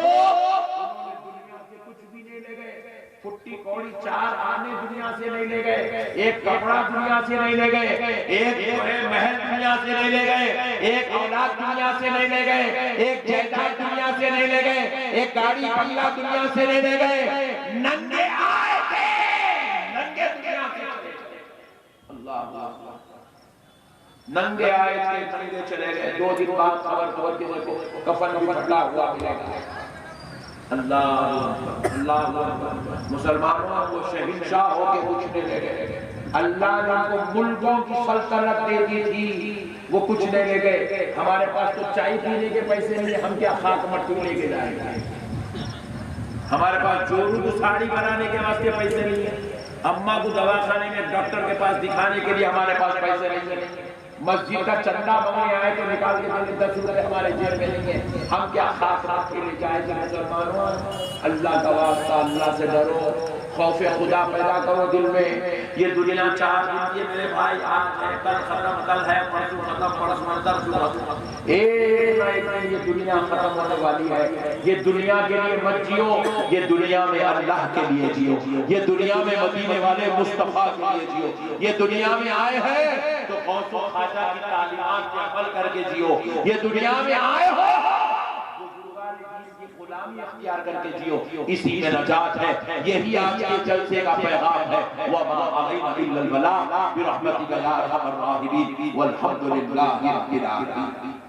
دنیا سے کچھ بھی نہیں لے گئے. پھٹی کوڑی 4 آنے دنیا سے نہیں لے گئے, ایک کپڑا دنیا سے نہیں لے گئے, ایک محل دنیا سے نہیں لے گئے, ایک اولاد دنیا سے نہیں لے گئے, ایک جائیداد دنیا سے نہیں لے گئے, ایک گاڑی بنگلہ دنیا سے نہیں لے گئے. ننگے آئے تھے, ننگے دنیا سے چلے گئے. اللہ, ننگے آئے تھے, ننگے چلے گئے. 2 دن بعد خبر کے دیکھو کفن بھی پھٹا ہوا ملے گا. اللہ اللہ, مسلمانوں کو شہنشاہ ہو کے کچھ نہیں لے گئے. اللہ نے ان کو ملکوں کی سلطنت دے دی تھی, وہ کچھ نہیں لے گئے. ہمارے پاس تو چائے پینے کے پیسے نہیں, ہم کیا خاک مٹی لے کے جائیں گے. ہمارے پاس جورو کو ساڑی بنانے کے واسطے پیسے نہیں ہیں, اماں کو دواخانے میں ڈاکٹر کے پاس دکھانے کے لیے ہمارے پاس پیسے نہیں ہیں. مسجد کا چندہ مانگنے آئے تو نکال کے دیں 10 روپے ہمارے جیب میں نہیں ہیں. ہم کیا خاک رات کے لیے جائیں گے. مسلمانوں, اللہ کا واسطہ اللہ سے ڈرو, خوف خدا پیدا کرو دل میں. یہ دنیا 4 دن کی میرے بھائی، آج ہے کل ختم، کل ہے پرسوں ختم، پرسوں ختم. ایک نہ ایک یہ دنیا ختم ہونے والی ہے. یہ دنیا کے لیے مت جیو، یہ دنیا میں اللہ کے لیے جیو. یہ دنیا میں مدینے والے مصطفیٰ کے لیے جیو. یہ دنیا میں آئے ہیں تو غوث و خواجہ کی تعلیمات پر عمل کر کے جیو. یہ دنیا میں آئے ہو غلامی اختیار کر کے جیو. اسی میں نجات ہے. یہی آج کے جلسے کا پیغام ہے. وَمَا عَلَيْنَا إِلَّا الْبَلَاغُ بِرَحْمَتِكَ يَا أَرْحَمَ الرَّاحِمِينَ وَالْحَمْدُ لِلَّهِ رَبِّ الْعَالَمِينَ.